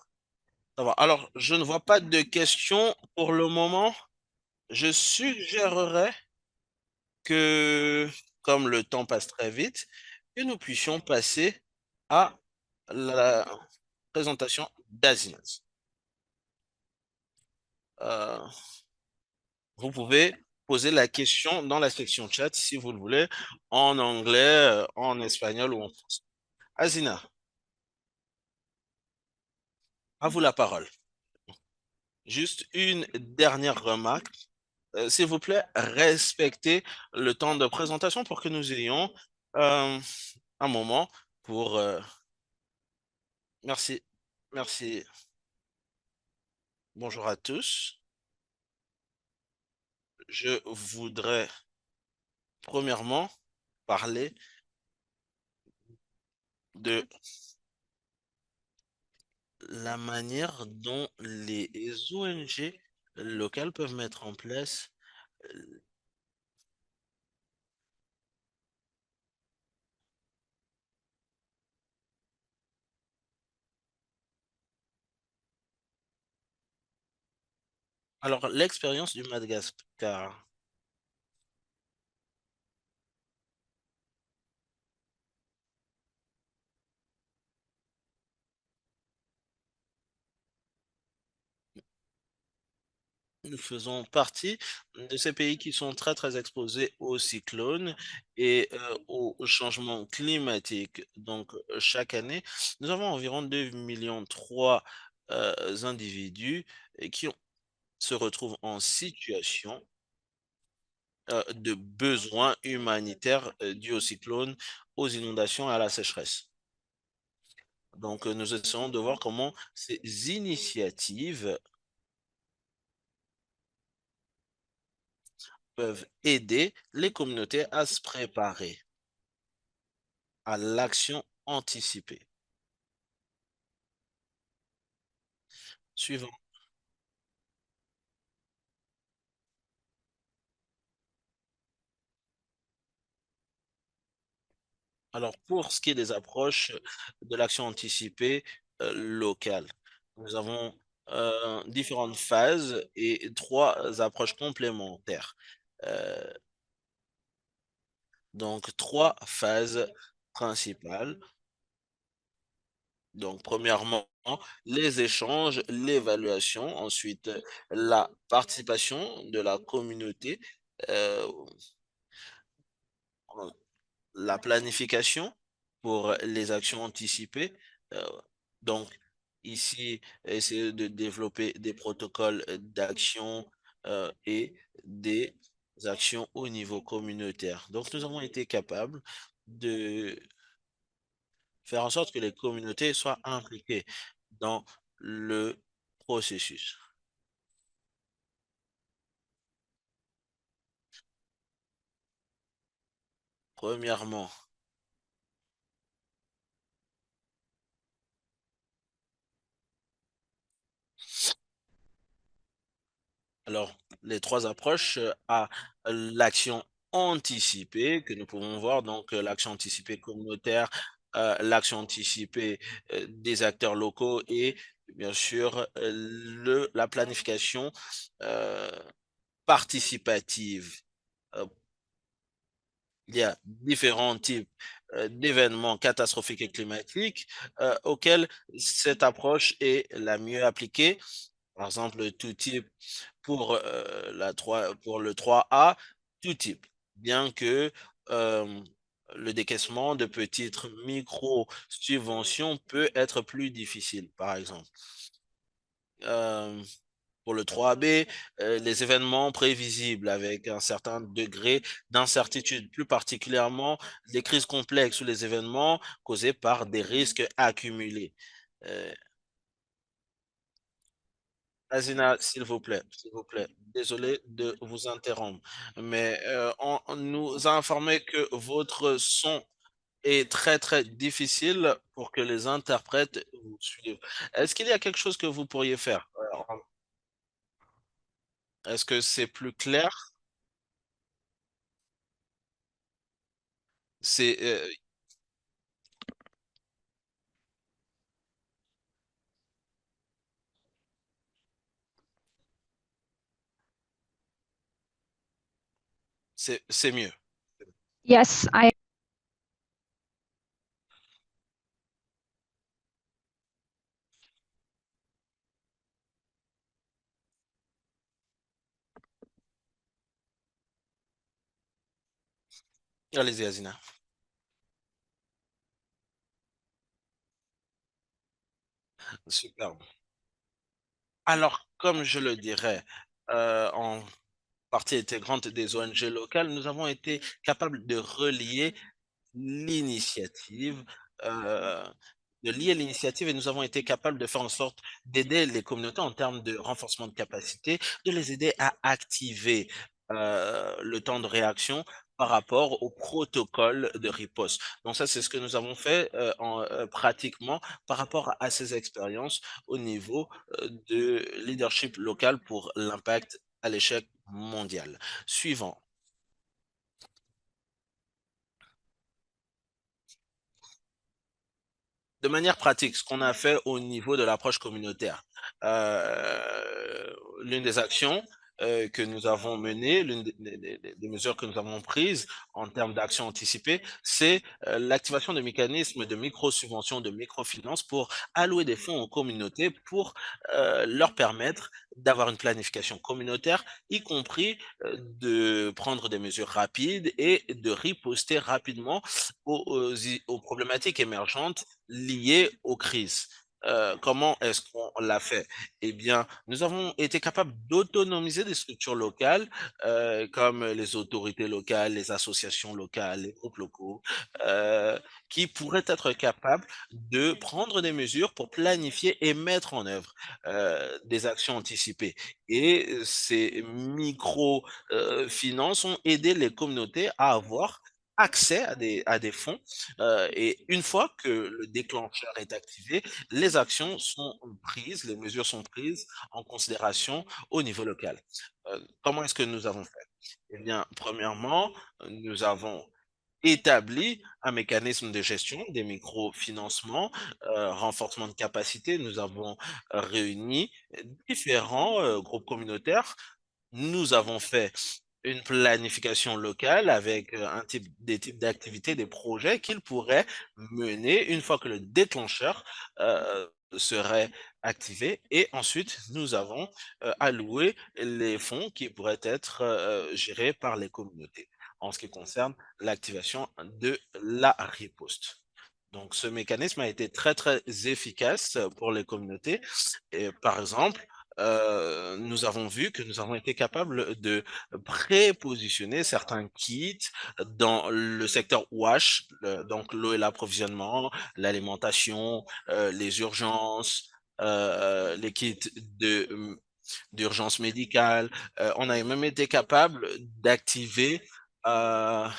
savoir. Alors, je ne vois pas de questions pour le moment. je suggérerais que, comme le temps passe très vite, que nous puissions passer à la présentation d'Aziz. Euh, Vous pouvez poser la question dans la section chat si vous le voulez, en anglais, en espagnol ou en français. Azina, à vous la parole. Juste une dernière remarque. S'il vous plaît, respectez le temps de présentation pour que nous ayons euh, un moment pour... merci. Merci. Bonjour à tous. Je voudrais premièrement parler de la manière dont les ONG locales peuvent mettre en place. Alors, l'expérience du Madagascar. Nous faisons partie de ces pays qui sont très, très exposés aux cyclones et au changement climatique. Donc, chaque année, nous avons environ 2,3 millions individus qui se retrouvent en situation de besoins humanitaires dus aux cyclones, aux inondations et à la sécheresse. Donc, nous essayons de voir comment ces initiatives peuvent aider les communautés à se préparer à l'action anticipée. Suivant. Alors, pour ce qui est des approches de l'action anticipée locale, nous avons différentes phases et trois approches complémentaires. Euh, donc, trois phases principales. Donc, premièrement, les échanges, l'évaluation, ensuite la participation de la communauté, euh, la planification pour les actions anticipées. Euh, donc, ici, essayer de développer des protocoles d'action et des actions au niveau communautaire. Donc, nous avons été capables de faire en sorte que les communautés soient impliquées dans le processus. Premièrement, alors, les trois approches à l'action anticipée que nous pouvons voir, donc l'action anticipée communautaire, l'action anticipée des acteurs locaux et bien sûr la planification euh, participative. Euh, il y a différents types d'événements catastrophiques et climatiques auxquels cette approche est la mieux appliquée. Par exemple, tout type pour le 3A, tout type. Bien que euh, le décaissement de petites micro-subventions peut être plus difficile, par exemple. Euh, pour le 3B, les événements prévisibles avec un certain degré d'incertitude, plus particulièrement les crises complexes ou les événements causés par des risques accumulés. Euh, Azina, s'il vous plaît, s'il vous plaît. Désolé de vous interrompre, mais on nous a informé que votre son est très, très difficile pour que les interprètes vous suivent. Est-ce qu'il y a quelque chose que vous pourriez faire? Est-ce que c'est plus clair? C'est, C'est mieux. Yes, Allez-y, Azina. Superbe. Alors, comme je le dirais, en partie intégrante des ONG locales, nous avons été capables l'initiative, euh, de lier l'initiative et nous avons été capables de faire en sorte d'aider les communautés en termes de renforcement de capacité, de les aider à activer le temps de réaction par rapport au protocole de riposte. Donc ça, c'est ce que nous avons fait pratiquement par rapport à ces expériences au niveau de leadership local pour l'impact à l'échec mondial. Suivant. De manière pratique, ce qu'on a fait au niveau de l'approche communautaire. L'une des actions que nous avons menées, l'une des mesures que nous avons prises en termes d'action anticipée, c'est l'activation de mécanismes de micro-subventions, de microfinance pour allouer des fonds aux communautés pour leur permettre d'avoir une planification communautaire, y compris de prendre des mesures rapides et de riposter rapidement aux problématiques émergentes liées aux crises. Comment est-ce qu'on l'a fait? Eh bien, nous avons été capables d'autonomiser des structures locales, comme les autorités locales, les associations locales, les groupes locaux, euh, qui pourraient être capables de prendre des mesures pour planifier et mettre en œuvre des actions anticipées. Et ces micro-finances ont aidé les communautés à avoir accès à des fonds et une fois que le déclencheur est activé, les actions sont prises, les mesures sont prises en considération au niveau local. Comment est-ce que nous avons fait? Eh bien, premièrement, nous avons établi un mécanisme de gestion des microfinancements, renforcement de capacité. Nous avons réuni différents groupes communautaires. Nous avons fait une planification locale avec des types d'activités, des projets qu'ils pourraient mener une fois que le déclencheur serait activé. Et ensuite, nous avons alloué les fonds qui pourraient être gérés par les communautés en ce qui concerne l'activation de la riposte. Donc, ce mécanisme a été très, très efficace pour les communautés. Et, par exemple, nous avons vu que nous avons été capables de prépositionner certains kits dans le secteur WASH, donc l'eau et l'approvisionnement, l'alimentation, les urgences, les kits d'urgence médicale. On a même été capable d'activer euh,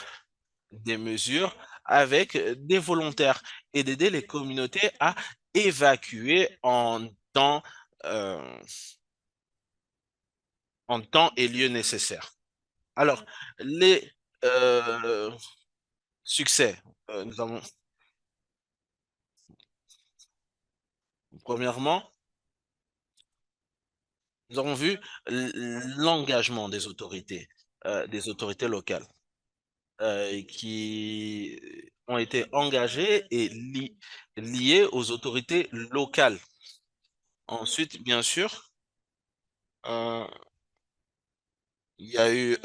des mesures avec des volontaires et d'aider les communautés à évacuer temps, euh, en temps et lieu nécessaires. Alors, les euh, succès, nous avons, premièrement, nous avons vu l'engagement des autorités locales, qui ont été engagées et liées aux autorités locales. Ensuite, bien sûr, euh, il y a eu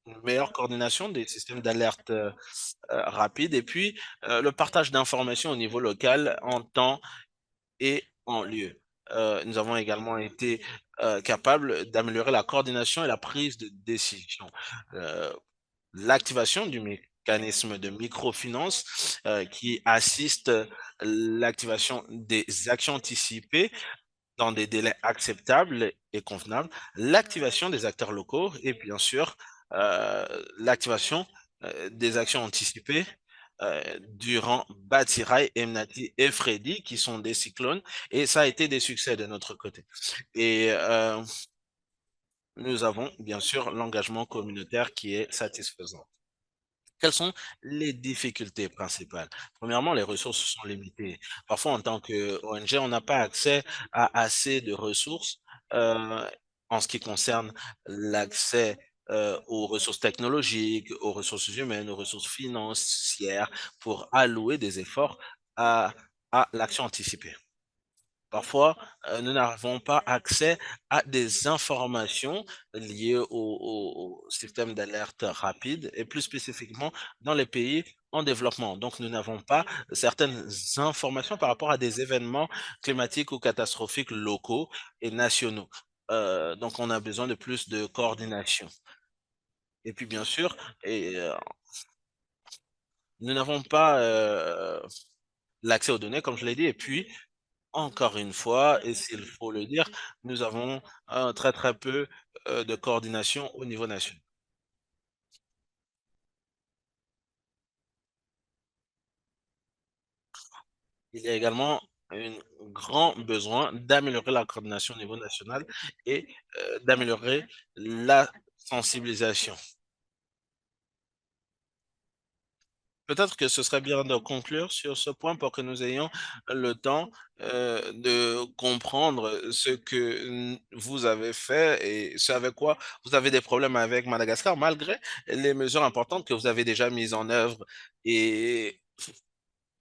une meilleure coordination des systèmes d'alerte rapide et puis le partage d'informations au niveau local en temps et en lieu. Nous avons également été capables d'améliorer la coordination et la prise de décision. Euh, L'activation du mécanisme de microfinance qui assiste l'activation des actions anticipées dans des délais acceptables et convenables, l'activation des acteurs locaux et bien sûr l'activation des actions anticipées durant Batirai, Emnati et Freddy, qui sont des cyclones, et ça a été des succès de notre côté. Et nous avons bien sûr l'engagement communautaire qui est satisfaisant. Quelles sont les difficultés principales? Premièrement, les ressources sont limitées. Parfois, en tant que ONG, on n'a pas accès à assez de ressources en ce qui concerne l'accès aux ressources technologiques, aux ressources humaines, aux ressources financières pour allouer des efforts à, à l'action anticipée. Parfois, nous n'avons pas accès à des informations liées au système d'alerte rapide et plus spécifiquement dans les pays en développement. Donc, nous n'avons pas certaines informations par rapport à des événements climatiques ou catastrophiques locaux et nationaux. Donc, on a besoin de plus de coordination. Et puis, bien sûr, nous n'avons pas l'accès aux données, comme je l'ai dit. Et puis, encore une fois, et s'il faut le dire, nous avons très très peu de coordination au niveau national. Il y a également un grand besoin d'améliorer la coordination au niveau national et d'améliorer la sensibilisation. Peut-être que ce serait bien de conclure sur ce point pour que nous ayons le temps de comprendre ce que vous avez fait et ce avec quoi vous avez des problèmes avec Madagascar, malgré les mesures importantes que vous avez déjà mises en œuvre et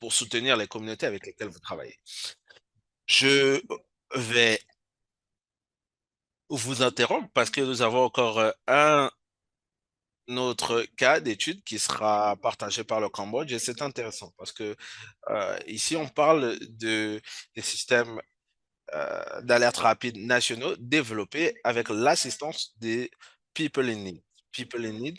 pour soutenir les communautés avec lesquelles vous travaillez. Je vais vous interrompre parce que nous avons encore un autre cas d'étude qui sera partagé par le Cambodge et c'est intéressant parce que ici on parle des systèmes d'alerte rapide nationaux développés avec l'assistance des People in Need. People in Need.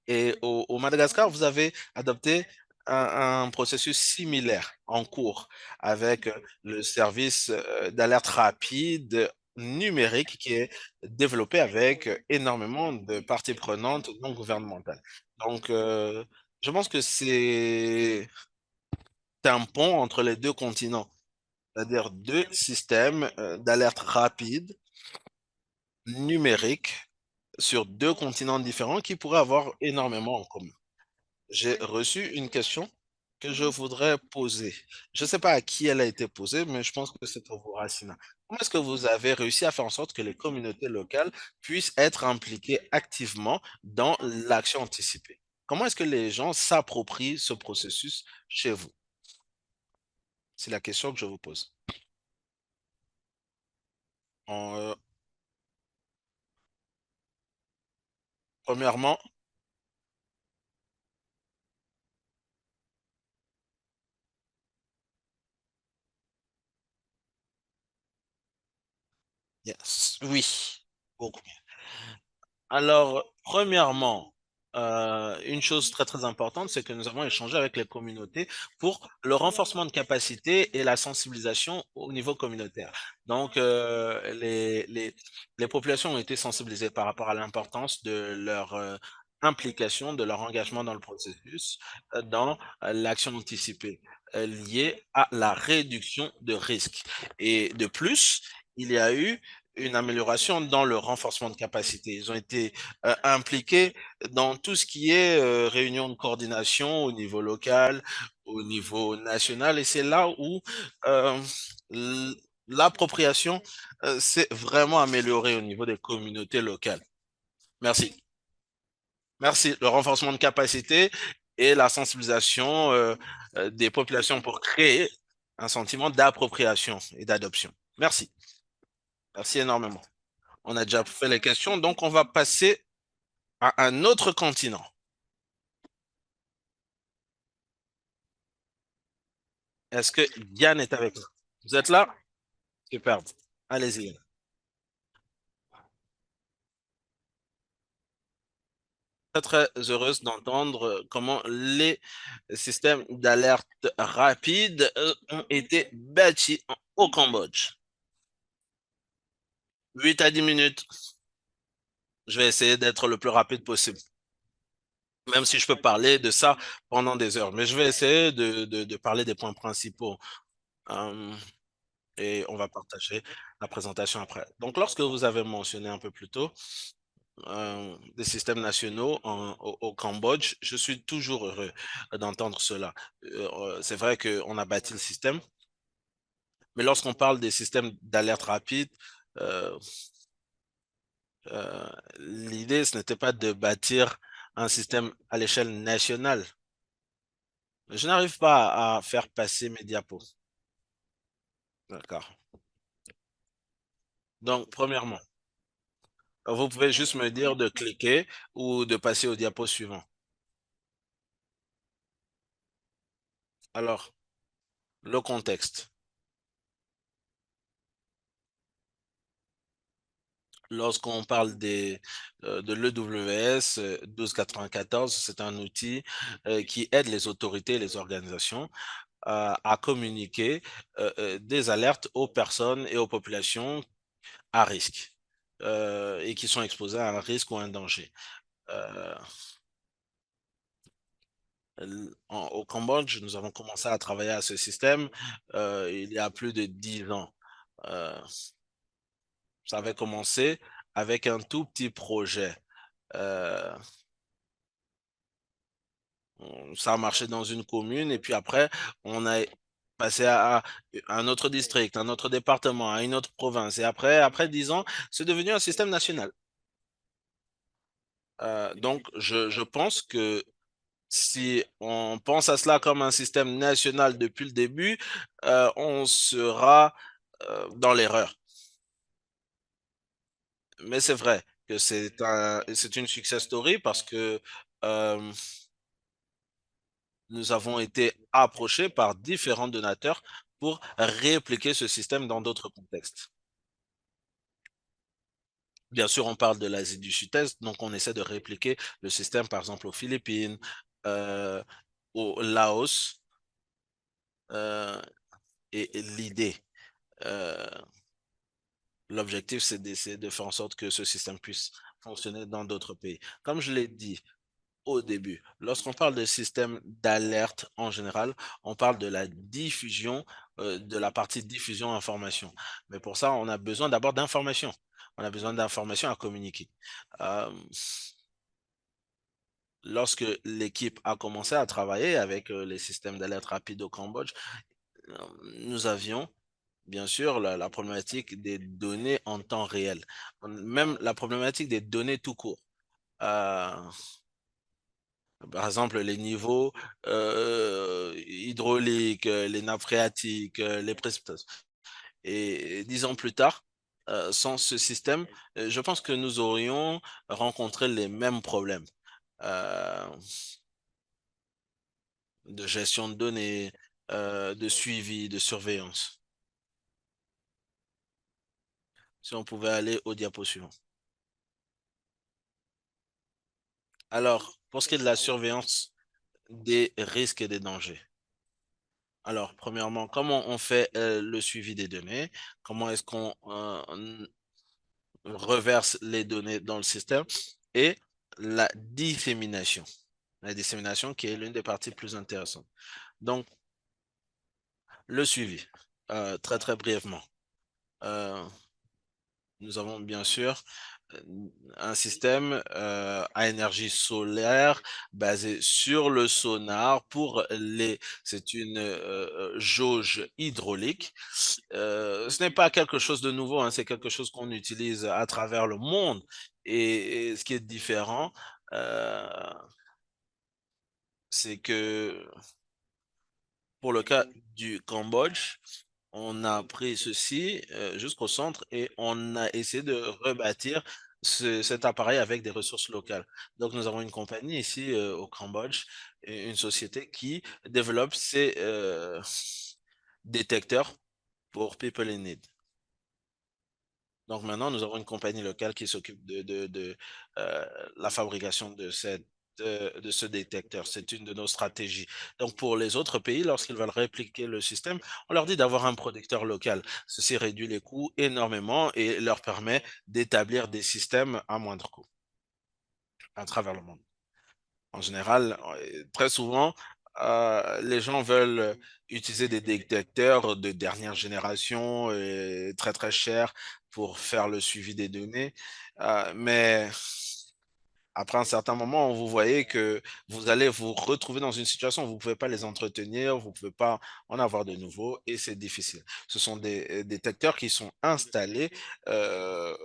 Et au Madagascar, vous avez adopté un processus similaire en cours avec le service d'alerte rapide numérique qui est développé avec énormément de parties prenantes non gouvernementales. Donc, je pense que c'est un pont entre les deux continents, c'est-à-dire deux systèmes d'alerte rapide numérique sur deux continents différents qui pourraient avoir énormément en commun. J'ai reçu une question que je voudrais poser. Je ne sais pas à qui elle a été posée, mais je pense que c'est pour vous, Racina. Comment est-ce que vous avez réussi à faire en sorte que les communautés locales puissent être impliquées activement dans l'action anticipée? Comment est-ce que les gens s'approprient ce processus chez vous? C'est la question que je vous pose. En, premièrement, yes, oui, beaucoup. Alors, premièrement, une chose très très importante, c'est que nous avons échangé avec les communautés pour le renforcement de capacité et la sensibilisation au niveau communautaire. Donc, les populations ont été sensibilisées par rapport à l'importance de leur implication, de leur engagement dans le processus, dans l'action anticipée liée à la réduction de risques. Et de plus, il y a eu une amélioration dans le renforcement de capacité. Ils ont été impliqués dans tout ce qui est réunion de coordination au niveau local, au niveau national, et c'est là où euh, l- l'appropriation s'est vraiment améliorée au niveau des communautés locales. Merci. Merci. Le renforcement de capacité et la sensibilisation des populations pour créer un sentiment d'appropriation et d'adoption. Merci. Merci énormément. On a déjà fait les questions, donc on va passer à un autre continent. Est-ce que Yann est avec nous? Vous êtes là? Superbe. Allez-y. Très, très heureuse d'entendre comment les systèmes d'alerte rapide ont été bâtis au Cambodge. 8 à 10 minutes. Je vais essayer d'être le plus rapide possible. Même si je peux parler de ça pendant des heures. Mais je vais essayer de parler des points principaux. Euh, et on va partager la présentation après. Donc, lorsque vous avez mentionné un peu plus tôt des systèmes nationaux au Cambodge, je suis toujours heureux d'entendre cela. C'est vrai qu'on a bâti le système, mais lorsqu'on parle des systèmes d'alerte rapide, euh, L'idée, ce n'était pas de bâtir un système à l'échelle nationale. Je n'arrive pas à faire passer mes diapos. D'accord. Donc, premièrement, vous pouvez juste me dire de cliquer ou de passer au diapo suivant. Alors, le contexte. Lorsqu'on parle de l'EWS 1294, c'est un outil qui aide les autorités et les organisations à communiquer des alertes aux personnes et aux populations à risque et qui sont exposées à un risque ou un danger. Euh, Au Cambodge, nous avons commencé à travailler à ce système il y a plus de 10 ans. Euh, Ça avait commencé avec un tout petit projet. Euh, Ça a marché dans une commune et puis après, on a passé à un autre district, un autre département, à une autre province. Et après 10 ans, c'est devenu un système national. Donc, je pense que si on pense à cela comme un système national depuis le début, on sera dans l'erreur. Mais c'est vrai que c'est une success story parce que euh, nous avons été approchés par différents donateurs pour répliquer ce système dans d'autres contextes. Bien sûr, on parle de l'Asie du Sud-Est, donc on essaie de répliquer le système, par exemple, aux Philippines, euh, au Laos, euh, et l'idée, euh, l'objectif, c'est d'essayer de faire en sorte que ce système puisse fonctionner dans d'autres pays. Comme je l'ai dit au début, lorsqu'on parle de système d'alerte en général, on parle de la diffusion, de la partie diffusion information. Mais pour ça, on a besoin d'abord d'informations. On a besoin d'informations à communiquer. Euh, Lorsque l'équipe a commencé à travailler avec les systèmes d'alerte rapide au Cambodge, euh, nous avions bien sûr la problématique des données en temps réel, même la problématique des données tout court. Euh, Par exemple, les niveaux hydrauliques, les nappes phréatiques, les précipitations. Et 10 ans plus tard, sans ce système, je pense que nous aurions rencontré les mêmes problèmes euh, de gestion de données, de suivi, de surveillance. Si on pouvait aller au diapo suivant. Alors, pour ce qui est de la surveillance des risques et des dangers. Alors, premièrement, comment on fait le suivi des données? Comment est-ce qu'on reverse les données dans le système? Et la dissémination. La dissémination qui est l'une des parties plus intéressantes. Donc, le suivi, très très brièvement. Euh, Nous avons bien sûr euh, un système à énergie solaire basé sur le sonar pour les. C'est une jauge hydraulique. Ce n'est pas quelque chose de nouveau, hein, c'est quelque chose qu'on utilise à travers le monde. Et ce qui est différent, euh, c'est que pour le cas du Cambodge, on a pris ceci jusqu'au centre et on a essayé de rebâtir cet appareil avec des ressources locales. Donc, nous avons une compagnie ici au Cambodge, une société qui développe ces détecteurs pour People in Need. Donc maintenant, nous avons une compagnie locale qui s'occupe de la fabrication de ce détecteur. C'est une de nos stratégies. Donc pour les autres pays, lorsqu'ils veulent répliquer le système, on leur dit d'avoir un producteur local. Ceci réduit les coûts énormément et leur permet d'établir des systèmes à moindre coût à travers le monde. En général, très souvent, les gens veulent utiliser des détecteurs de dernière génération très très chers pour faire le suivi des données. Mais après un certain moment, vous voyez que vous allez vous retrouver dans une situation où vous ne pouvez pas les entretenir, vous ne pouvez pas en avoir de nouveaux et c'est difficile. Ce sont des détecteurs qui sont installés euh,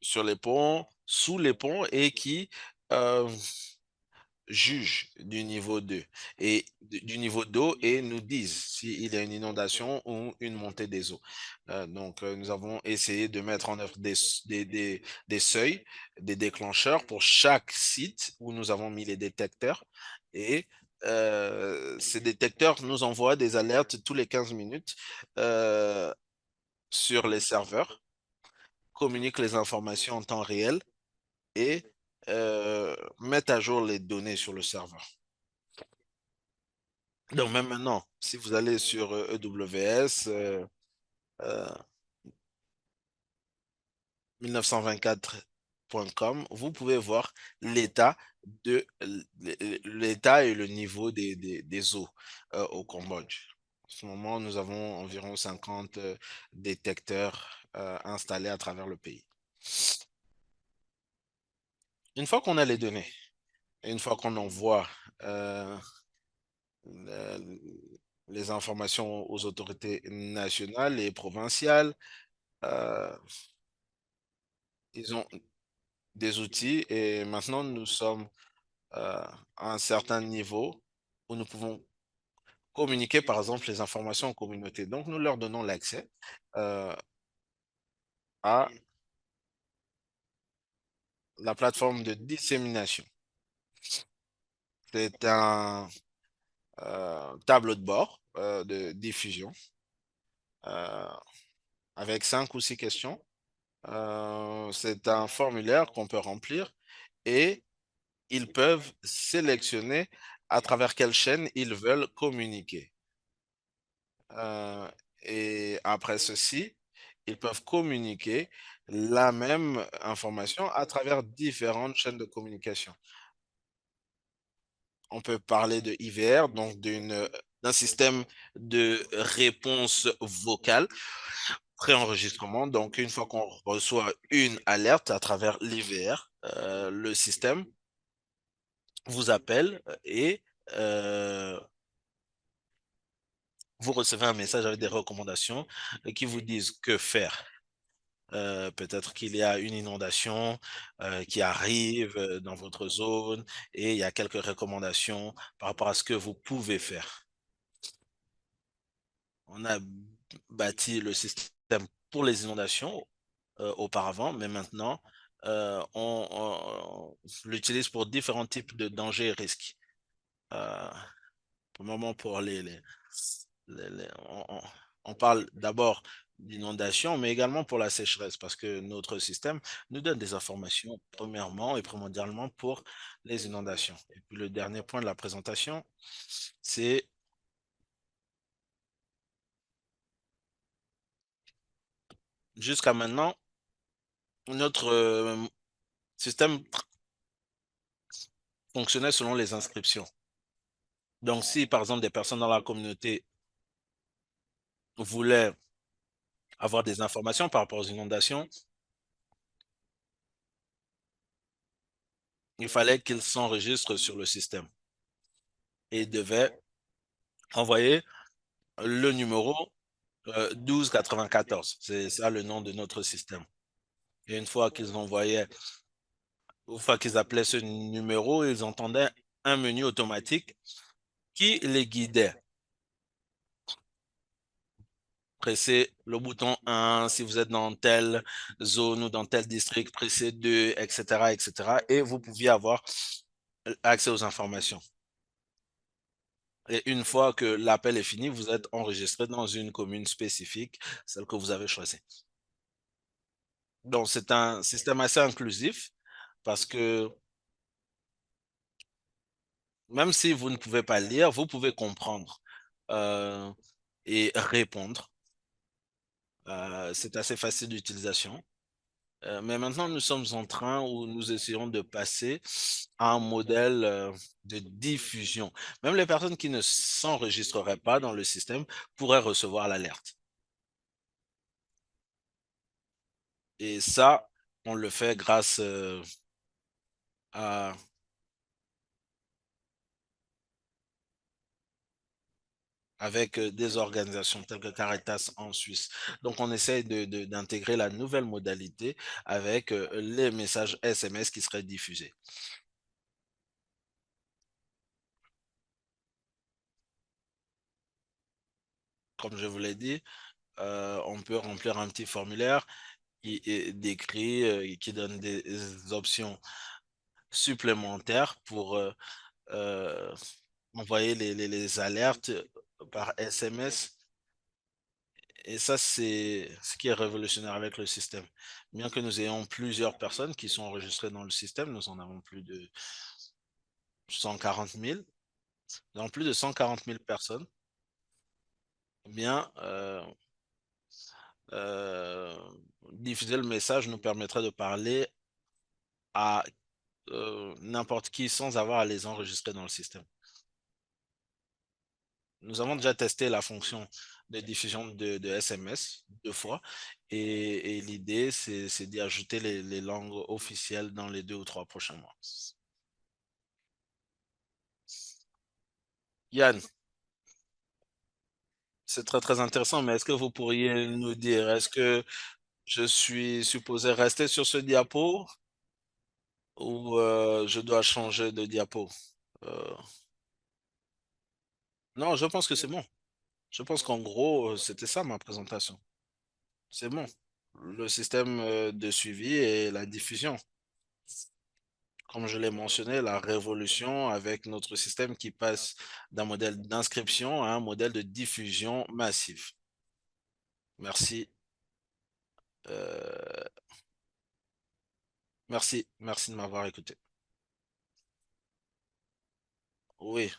sur les ponts, sous les ponts et qui jugent du niveau 2 et du niveau d'eau et nous disent s'il y a une inondation ou une montée des eaux. Donc, nous avons essayé de mettre en œuvre des seuils, des déclencheurs pour chaque site où nous avons mis les détecteurs et ces détecteurs nous envoient des alertes tous les 15 minutes sur les serveurs, communiquent les informations en temps réel et mettent à jour les données sur le serveur. Donc, même maintenant, si vous allez sur EWS 1924.com, vous pouvez voir l'état l'état et le niveau des eaux au Cambodge. En ce moment, nous avons environ 50 détecteurs installés à travers le pays. Une fois qu'on a les données, et une fois qu'on envoie les informations aux autorités nationales et provinciales, ils ont des outils et maintenant nous sommes à un certain niveau où nous pouvons communiquer par exemple les informations aux communautés. Donc nous leur donnons l'accès à la plateforme de dissémination. C'est un tableau de bord de diffusion avec 5 ou 6 questions. C'est un formulaire qu'on peut remplir et ils peuvent sélectionner à travers quelle chaîne ils veulent communiquer. Et après ceci, ils peuvent communiquer la même information à travers différentes chaînes de communication. On peut parler de IVR, donc d'un système de réponse vocale, préenregistrement. Donc, une fois qu'on reçoit une alerte à travers l'IVR, le système vous appelle et vous recevez un message avec des recommandations qui vous disent que faire. Peut-être qu'il y a une inondation qui arrive dans votre zone et il y a quelques recommandations par rapport à ce que vous pouvez faire. On a bâti le système pour les inondations auparavant, mais maintenant, on l'utilise pour différents types de dangers et risques. Pour le moment, pour on parle d'abord d'inondation, mais également pour la sécheresse, parce que notre système nous donne des informations, premièrement et primordialement pour les inondations. Et puis le dernier point de la présentation, c'est jusqu'à maintenant, notre système fonctionnait selon les inscriptions. Donc, si par exemple des personnes dans la communauté voulaient avoir des informations par rapport aux inondations, il fallait qu'ils s'enregistrent sur le système et devaient envoyer le numéro 1294. C'est ça le nom de notre système. Et une fois qu'ils appelaient ce numéro, ils entendaient un menu automatique qui les guidait. Pressez le bouton 1 si vous êtes dans telle zone ou dans tel district, pressez 2, etc., etc. Et vous pouviez avoir accès aux informations. Et une fois que l'appel est fini, vous êtes enregistré dans une commune spécifique, celle que vous avez choisie. Donc, c'est un système assez inclusif parce que même si vous ne pouvez pas lire, vous pouvez comprendre euh, et répondre. C'est assez facile d'utilisation. Mais maintenant, nous sommes en train où nous essayons de passer à un modèle de diffusion. Même les personnes qui ne s'enregistreraient pas dans le système pourraient recevoir l'alerte. Et ça, on le fait grâce à avec des organisations telles que Caritas en Suisse. Donc, on essaye d'intégrer la nouvelle modalité avec les messages SMS qui seraient diffusés. Comme je vous l'ai dit, on peut remplir un petit formulaire qui décrit, qui donne des options supplémentaires pour euh, envoyer les alertes par SMS. Et ça, c'est ce qui est révolutionnaire avec le système. Bien que nous ayons plusieurs personnes qui sont enregistrées dans le système, nous en avons plus de 140 000. Nous avons plus de 140 000 personnes. Eh bien, euh, diffuser le message nous permettrait de parler à n'importe qui sans avoir à les enregistrer dans le système. Nous avons déjà testé la fonction de diffusion de SMS 2 fois et l'idée, c'est d'y ajouter les langues officielles dans les 2 ou 3 prochains mois. Yann, c'est très très intéressant, mais est-ce que vous pourriez nous dire, est-ce que je suis supposé rester sur ce diapo ou je dois changer de diapo? Euh, non, je pense que c'est bon. Je pense qu'en gros, c'était ça ma présentation. C'est bon. Le système de suivi et la diffusion. Comme je l'ai mentionné, la révolution avec notre système qui passe d'un modèle d'inscription à un modèle de diffusion massive. Merci. Euh, merci de m'avoir écouté. Oui,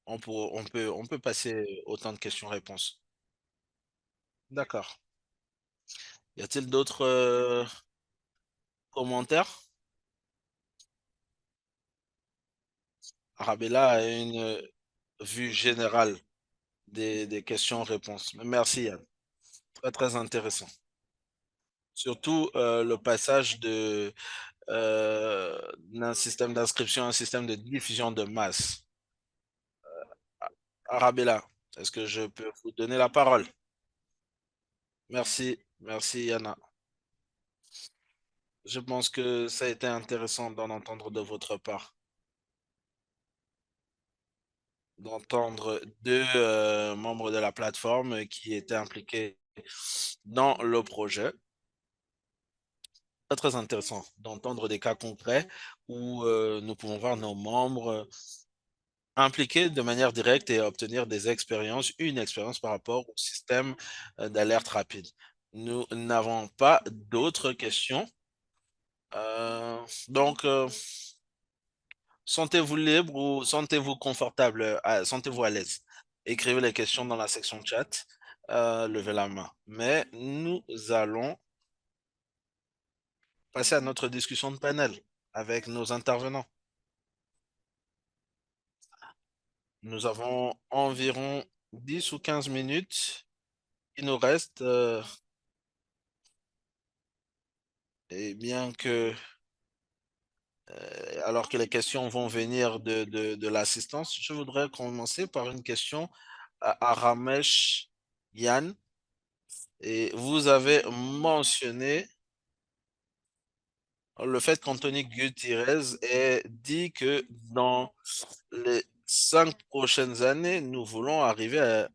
on peut passer autant de questions-réponses. D'accord. Y a-t-il d'autres commentaires? Arabella a une vue générale des questions-réponses. Merci, Yann. Très, très intéressant. Surtout le passage d'un système d'inscription à un système de diffusion de masse. Arabella, est-ce que je peux vous donner la parole? Merci, merci Yana. Je pense que ça a été intéressant d'en entendre de votre part, d'entendre deux membres de la plateforme qui étaient impliqués dans le projet. Très, très intéressant d'entendre des cas concrets où nous pouvons voir nos membres impliqués de manière directe et obtenir des expériences, une expérience par rapport au système d'alerte rapide. Nous n'avons pas d'autres questions. Donc, sentez-vous libre ou sentez-vous confortable, sentez-vous à l'aise. Écrivez les questions dans la section chat, levez la main. Mais nous allons passer à notre discussion de panel avec nos intervenants. Nous avons environ 10 ou 15 minutes. Il nous reste, et bien que, alors que les questions vont venir de l'assistance, je voudrais commencer par une question à Ramesh Yann. Et vous avez mentionné le fait qu'Anthony Gutiérrez ait dit que dans les 5 prochaines années, nous voulons arriver à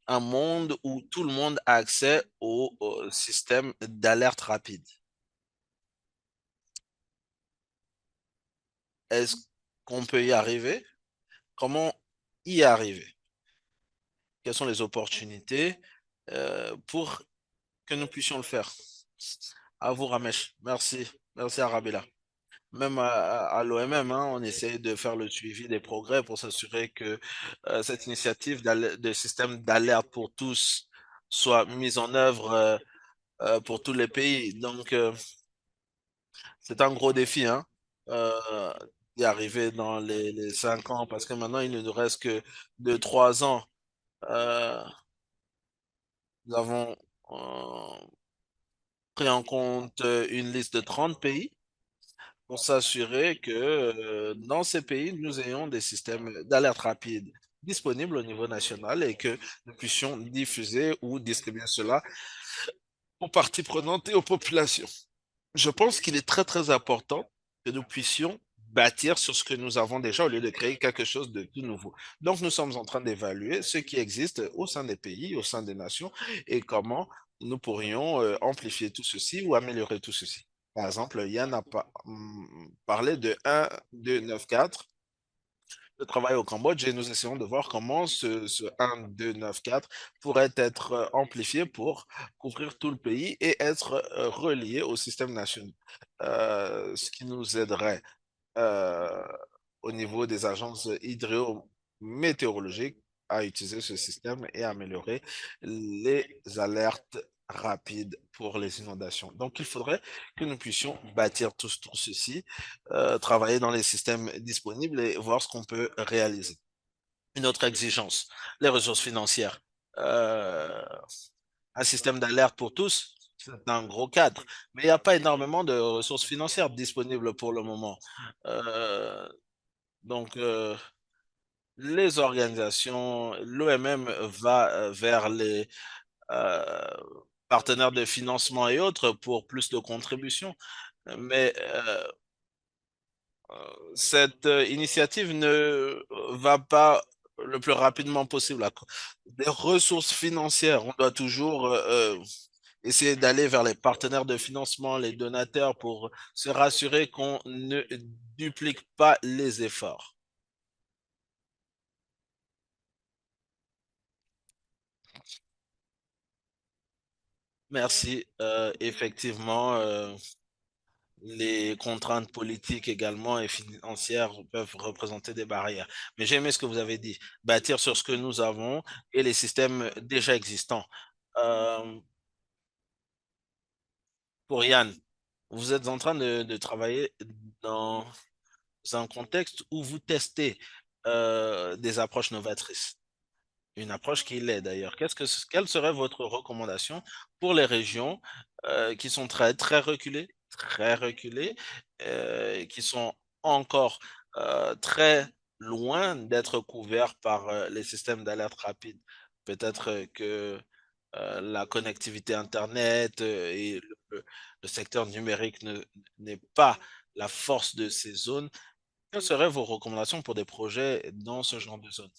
un monde où tout le monde a accès au système d'alerte rapide. Est-ce qu'on peut y arriver? Comment y arriver? Quelles sont les opportunités pour que nous puissions le faire? À vous, Ramesh. Merci. Merci, Arabella. Même à l'OMM, hein, on essaie de faire le suivi des progrès pour s'assurer que cette initiative de système d'alerte pour tous soit mise en œuvre pour tous les pays. Donc, c'est un gros défi, hein, euh, d'y arriver dans les 5 ans, parce que maintenant, il ne nous reste que 2, 3 ans. Euh, Nous avons pris en compte une liste de 30 pays pour s'assurer que dans ces pays, nous ayons des systèmes d'alerte rapide disponible au niveau national et que nous puissions diffuser ou distribuer cela aux parties prenantes et aux populations. Je pense qu'il est très, très important que nous puissions bâtir sur ce que nous avons déjà au lieu de créer quelque chose de tout nouveau. Donc, nous sommes en train d'évaluer ce qui existe au sein des pays, au sein des nations et comment nous pourrions amplifier tout ceci ou améliorer tout ceci. Par exemple, Yann a parlé de 1, 2, 9, 4 de travail au Cambodge et nous essayons de voir comment ce 1, 2, 9, 4 pourrait être amplifié pour couvrir tout le pays et être relié au système national. Ce qui nous aiderait euh, au niveau des agences hydrométéorologiques à utiliser ce système et améliorer les alertes rapides pour les inondations. Donc, il faudrait que nous puissions bâtir tout ceci, travailler dans les systèmes disponibles et voir ce qu'on peut réaliser. Une autre exigence, les ressources financières. Euh, un système d'alerte pour tous, c'est un gros cadre, mais il n'y a pas énormément de ressources financières disponibles pour le moment. Euh, donc, les organisations, l'OMM va vers les euh, partenaires de financement et autres pour plus de contributions, mais cette initiative ne va pas le plus rapidement possible. Des ressources financières, on doit toujours essayer d'aller vers les partenaires de financement, les donateurs, pour se rassurer qu'on ne duplique pas les efforts. Merci. Effectivement, les contraintes politiques également et financières peuvent représenter des barrières. Mais j'ai aimé ce que vous avez dit, bâtir sur ce que nous avons et les systèmes déjà existants. Euh, pour Yann, vous êtes en train de travailler dans un contexte où vous testez des approches novatrices. Une approche qui l'est d'ailleurs. Quelle serait votre recommandation pour les régions qui sont très reculées, qui sont encore très loin d'être couverts par les systèmes d'alerte rapide? Peut-être que la connectivité Internet et le secteur numérique n'est pas la force de ces zones. Quelles seraient vos recommandations pour des projets dans ce genre de zone?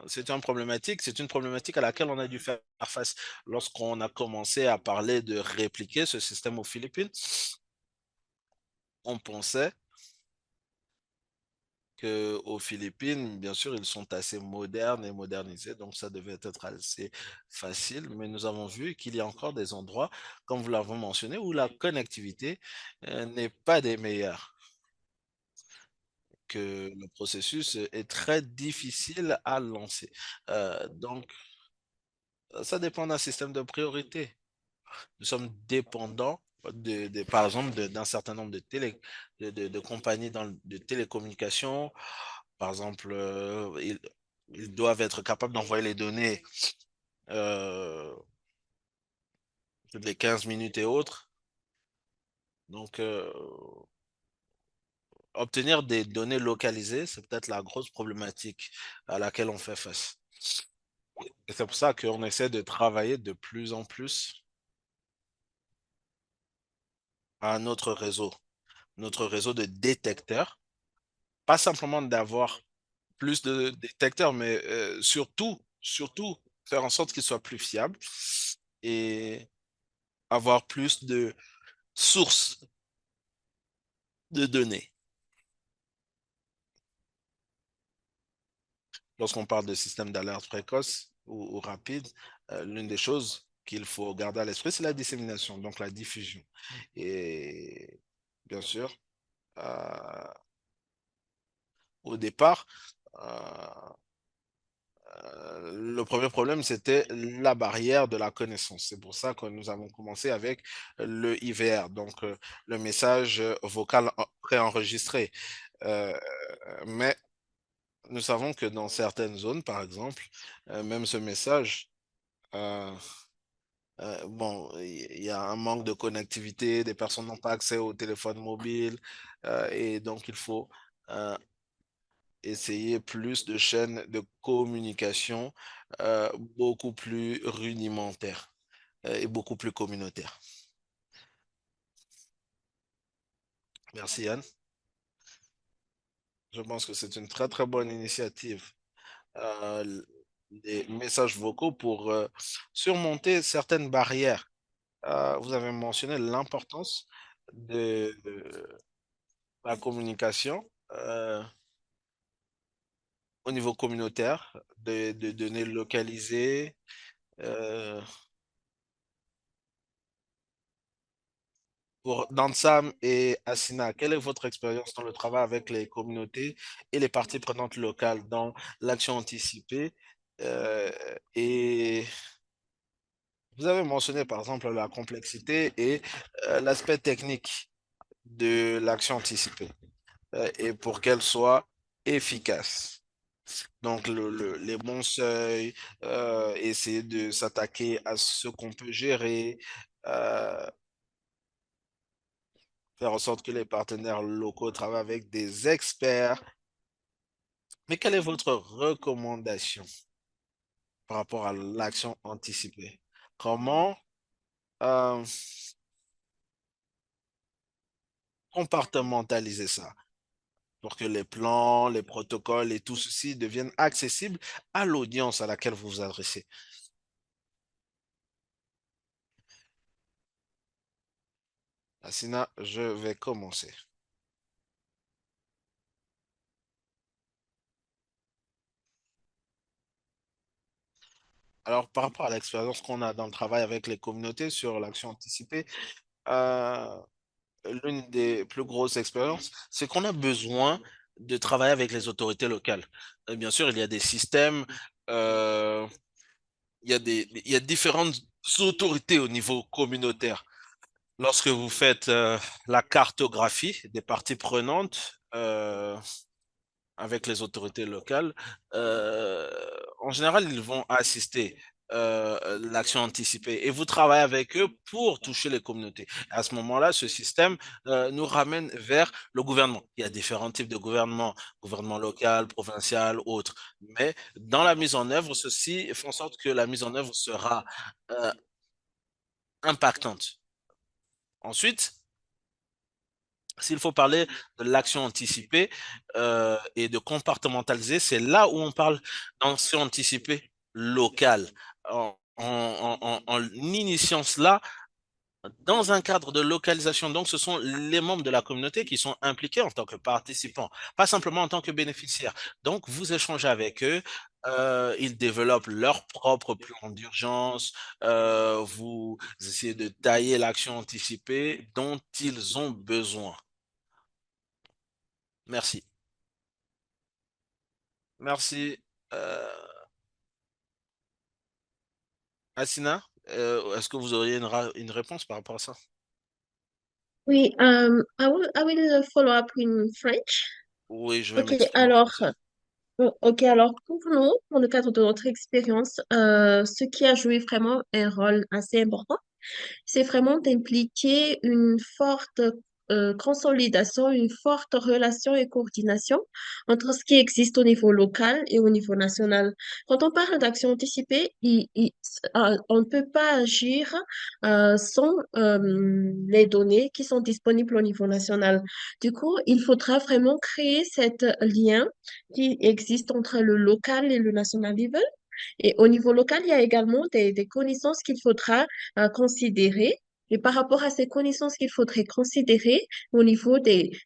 C'est une problématique à laquelle on a dû faire face lorsqu'on a commencé à parler de répliquer ce système aux Philippines. On pensait que aux Philippines, bien sûr, ils sont assez modernes et modernisés, donc ça devait être assez facile. Mais nous avons vu qu'il y a encore des endroits, comme vous l'avez mentionné, où la connectivité n'est pas des meilleures, que le processus est très difficile à lancer. Donc, ça dépend d'un système de priorité. Nous sommes dépendants, par exemple, d'un certain nombre de compagnies de télécommunications. Par exemple, ils doivent être capables d'envoyer les données euh, toutes les 15 minutes et autres. Donc, obtenir des données localisées, c'est peut-être la grosse problématique à laquelle on fait face. Et c'est pour ça qu'on essaie de travailler de plus en plus à notre réseau de détecteurs. Pas simplement d'avoir plus de détecteurs, mais surtout, faire en sorte qu'ils soient plus fiables et avoir plus de sources de données. Lorsqu'on parle de système d'alerte précoce ou rapide, l'une des choses qu'il faut garder à l'esprit, c'est la dissémination, donc la diffusion. Et bien sûr, euh, au départ, euh, le premier problème, c'était la barrière de la connaissance. C'est pour ça que nous avons commencé avec le IVR, donc le message vocal préenregistré. Euh, mais nous savons que dans certaines zones, par exemple, même ce message, euh, bon, il y a un manque de connectivité, des personnes n'ont pas accès au téléphone mobile, et donc il faut euh, essayer plus de chaînes de communication beaucoup plus rudimentaires et beaucoup plus communautaires. Merci Yann. Je pense que c'est une très très bonne initiative. Les messages vocaux pour surmonter certaines barrières. Vous avez mentionné l'importance de la communication au niveau communautaire, de données localisées. euh, pour Dansam et Assina, quelle est votre expérience dans le travail avec les communautés et les parties prenantes locales dans l'action anticipée? Euh, et vous avez mentionné par exemple la complexité et l'aspect technique de l'action anticipée et pour qu'elle soit efficace. Donc, les bons seuils, essayer de s'attaquer à ce qu'on peut gérer, euh, faire en sorte que les partenaires locaux travaillent avec des experts. Mais quelle est votre recommandation par rapport à l'action anticipée? Comment euh, compartimentaliser ça pour que les plans, les protocoles et tout ceci deviennent accessibles à l'audience à laquelle vous vous adressez? Asina, je vais commencer. Alors, par rapport à l'expérience qu'on a dans le travail avec les communautés sur l'action anticipée, euh, l'une des plus grosses expériences, c'est qu'on a besoin de travailler avec les autorités locales. Bien sûr, il y a des systèmes, euh, il y a différentes autorités au niveau communautaire. Lorsque vous faites la cartographie des parties prenantes, avec les autorités locales, euh, en général, ils vont assister l'action anticipée et vous travaillez avec eux pour toucher les communautés. À ce moment-là, ce système nous ramène vers le gouvernement. Il y a différents types de gouvernement, gouvernement local, provincial, autres. Mais dans la mise en œuvre, ceci fait en sorte que la mise en œuvre sera euh, impactante. Ensuite, s'il faut parler de l'action anticipée et de compartimentaliser, c'est là où on parle d'action anticipée locale. En initiant cela dans un cadre de localisation, donc ce sont les membres de la communauté qui sont impliqués en tant que participants, pas simplement en tant que bénéficiaires. Donc vous échangez avec eux, ils développent leur propre plan d'urgence, vous essayez de tailler l'action anticipée dont ils ont besoin. Merci. Merci. Euh, Asina, est-ce que vous auriez une réponse par rapport à ça? Oui, I will follow up in French. Oui, je vais Ok, m'exprimer en alors, français. ok, alors pour nous, dans le cadre de notre expérience, ce qui a joué vraiment un rôle assez important, c'est vraiment d'impliquer une forte consolidation, une forte relation et coordination entre ce qui existe au niveau local et au niveau national. Quand on parle d'action anticipée, on ne peut pas agir sans les données qui sont disponibles au niveau national. Du coup, il faudra vraiment créer cet lien qui existe entre le local et le national level. Et au niveau local, il y a également des connaissances qu'il faudra considérer. Et par rapport à ces connaissances qu'il faudrait considérer au niveau des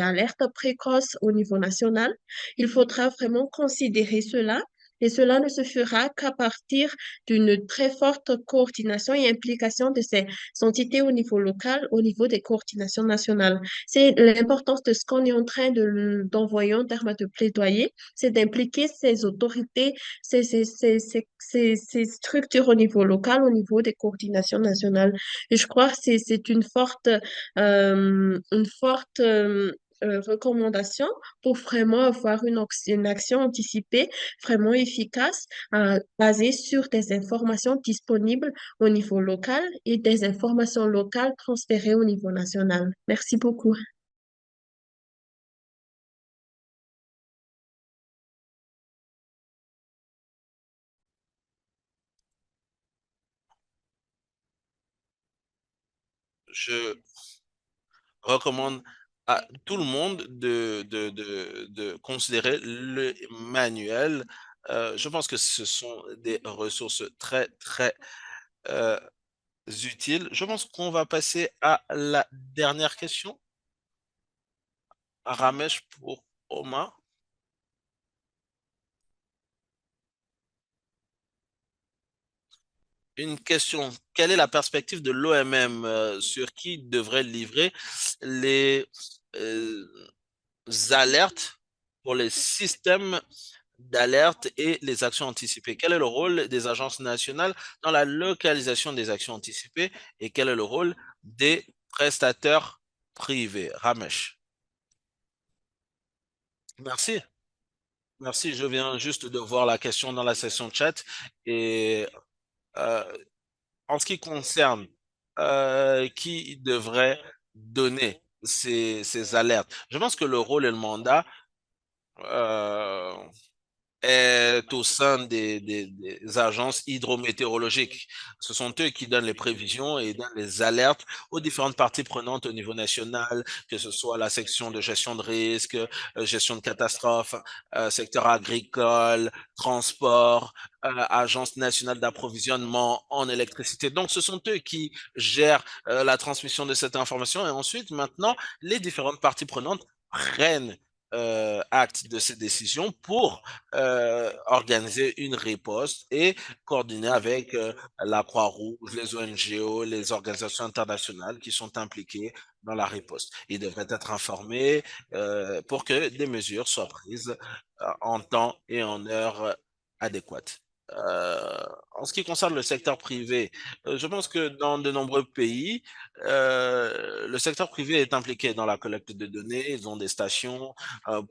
alertes précoces au niveau national, il faudra vraiment considérer cela. Et cela ne se fera qu'à partir d'une très forte coordination et implication de ces entités au niveau local, au niveau des coordinations nationales. C'est l'importance de ce qu'on est en train d'envoyer en termes de plaidoyer, c'est d'impliquer ces autorités ces structures au niveau local, au niveau des coordinations nationales. Et je crois que c'est une forte recommandation pour vraiment avoir une action anticipée vraiment efficace, basée sur des informations disponibles au niveau local et des informations locales transférées au niveau national. Merci beaucoup. je recommande à tout le monde de considérer le manuel. Je pense que ce sont des ressources très, très euh, utiles. Je pense qu'on va passer à la dernière question. Ramesh pour Omar. Une question. Quelle est la perspective de l'OMM sur qui devrait livrer les euh, alertes pour les systèmes d'alerte et les actions anticipées? Quel est le rôle des agences nationales dans la localisation des actions anticipées et quel est le rôle des prestataires privés? Ramesh. Merci. Merci. Je viens juste de voir la question dans la session chat et euh, en ce qui concerne qui devrait donner ces alertes, je pense que le rôle et le mandat euh, est au sein des agences hydrométéorologiques. Ce sont eux qui donnent les prévisions et donnent les alertes aux différentes parties prenantes au niveau national, que ce soit la section de gestion de risque, gestion de catastrophes, secteur agricole, transport, agence nationale d'approvisionnement en électricité. Donc, ce sont eux qui gèrent la transmission de cette information et ensuite, maintenant, les différentes parties prenantes prennent acte de ces décisions pour organiser une riposte et coordonner avec la Croix-Rouge, les ONGO, les organisations internationales qui sont impliquées dans la riposte. Ils devraient être informés pour que des mesures soient prises en temps et en heure adéquates. En ce qui concerne le secteur privé, je pense que dans de nombreux pays, le secteur privé est impliqué dans la collecte de données. Ils ont des stations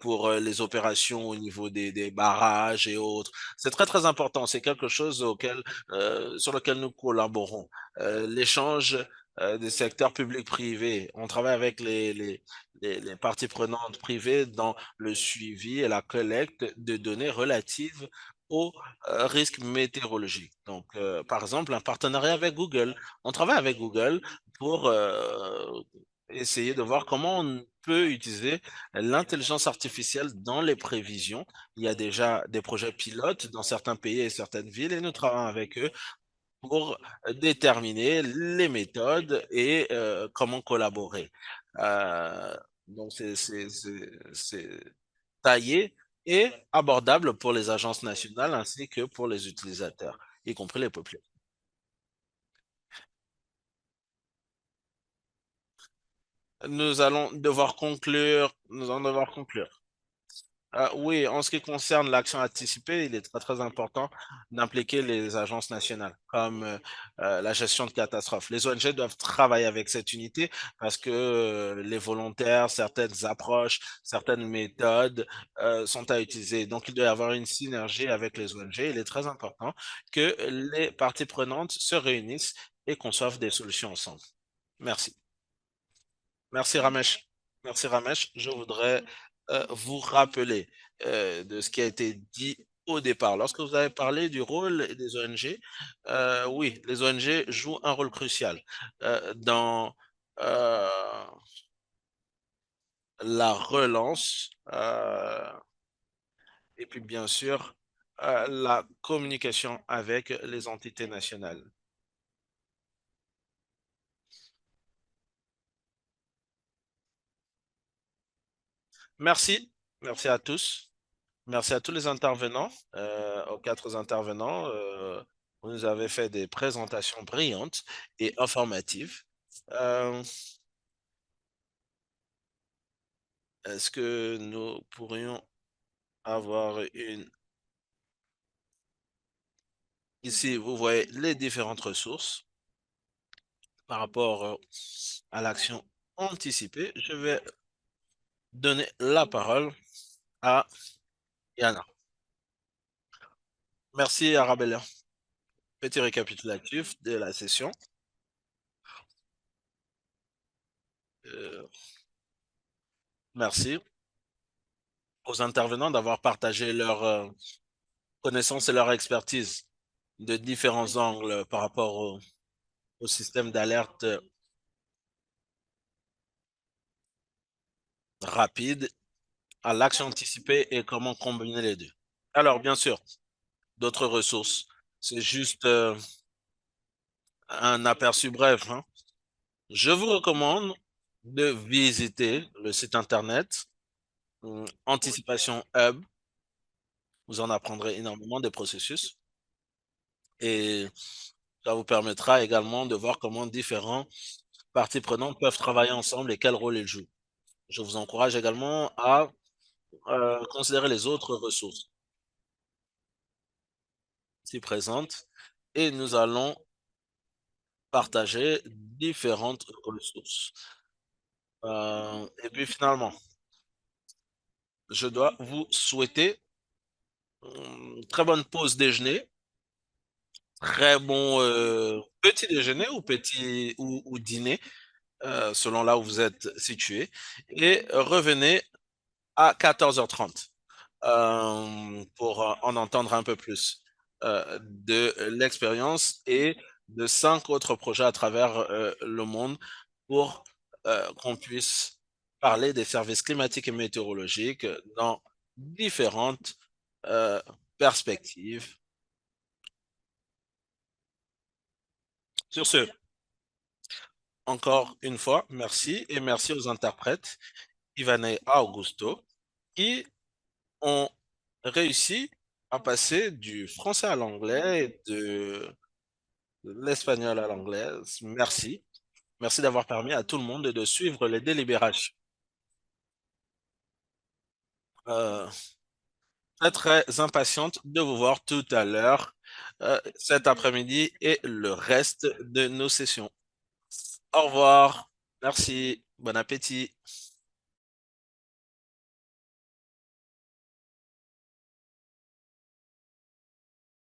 pour les opérations au niveau des barrages et autres. C'est très, très important. C'est quelque chose sur lequel nous collaborons. L'échange des secteurs publics-privés. On travaille avec les parties prenantes privées dans le suivi et la collecte de données relatives aux risques météorologiques. Donc, par exemple, un partenariat avec Google. On travaille avec Google pour essayer de voir comment on peut utiliser l'intelligence artificielle dans les prévisions. Il y a déjà des projets pilotes dans certains pays et certaines villes et nous travaillons avec eux pour déterminer les méthodes et comment collaborer. Donc, c'est taillé et abordable pour les agences nationales ainsi que pour les utilisateurs, y compris les populations. Nous allons devoir conclure. Oui, en ce qui concerne l'action anticipée, il est très, très important d'impliquer les agences nationales, comme la gestion de catastrophes. Les ONG doivent travailler avec cette unité parce que les volontaires, certaines approches, certaines méthodes sont à utiliser. Donc, il doit y avoir une synergie avec les ONG. Il est très important que les parties prenantes se réunissent et conçoivent des solutions ensemble. Merci. Merci Ramesh. Merci Ramesh. Je voudrais vous rappeler de ce qui a été dit au départ. Lorsque vous avez parlé du rôle des ONG, oui, les ONG jouent un rôle crucial dans euh, la relance et puis bien sûr la communication avec les entités nationales. Merci. Merci à tous. Merci à tous les intervenants, aux quatre intervenants. Vous nous avez fait des présentations brillantes et informatives. Euh, Est-ce que nous pourrions avoir une... Ici, vous voyez les différentes ressources par rapport à l'action anticipée. Je vais donner la parole à Yana. Merci, Arabella. Petit récapitulatif de la session. Euh, merci aux intervenants d'avoir partagé leurs connaissances et leur expertise de différents angles par rapport au système d'alerte rapide à l'action anticipée et comment combiner les deux. Alors, bien sûr, d'autres ressources. C'est juste un aperçu bref, hein. Je vous recommande de visiter le site internet Anticipation Hub. Vous en apprendrez énormément des processus et ça vous permettra également de voir comment différents parties prenantes peuvent travailler ensemble et quel rôle ils jouent. Je vous encourage également à considérer les autres ressources ici présentes et nous allons partager différentes ressources. Et puis finalement, je dois vous souhaiter une très bonne pause déjeuner, très bon petit déjeuner ou petit ou dîner, selon là où vous êtes situé, et revenez à 14h30 pour en entendre un peu plus de l'expérience et de 5 autres projets à travers le monde pour qu'on puisse parler des services climatiques et météorologiques dans différentes euh, perspectives. Sur ce, encore une fois, merci et merci aux interprètes Ivane et Augusto qui ont réussi à passer du français à l'anglais et de l'espagnol à l'anglais. Merci. Merci d'avoir permis à tout le monde de suivre les délibérations. Euh, Très, très impatiente de vous voir tout à l'heure, cet après-midi et le reste de nos sessions. Au revoir. Merci. Bon appétit.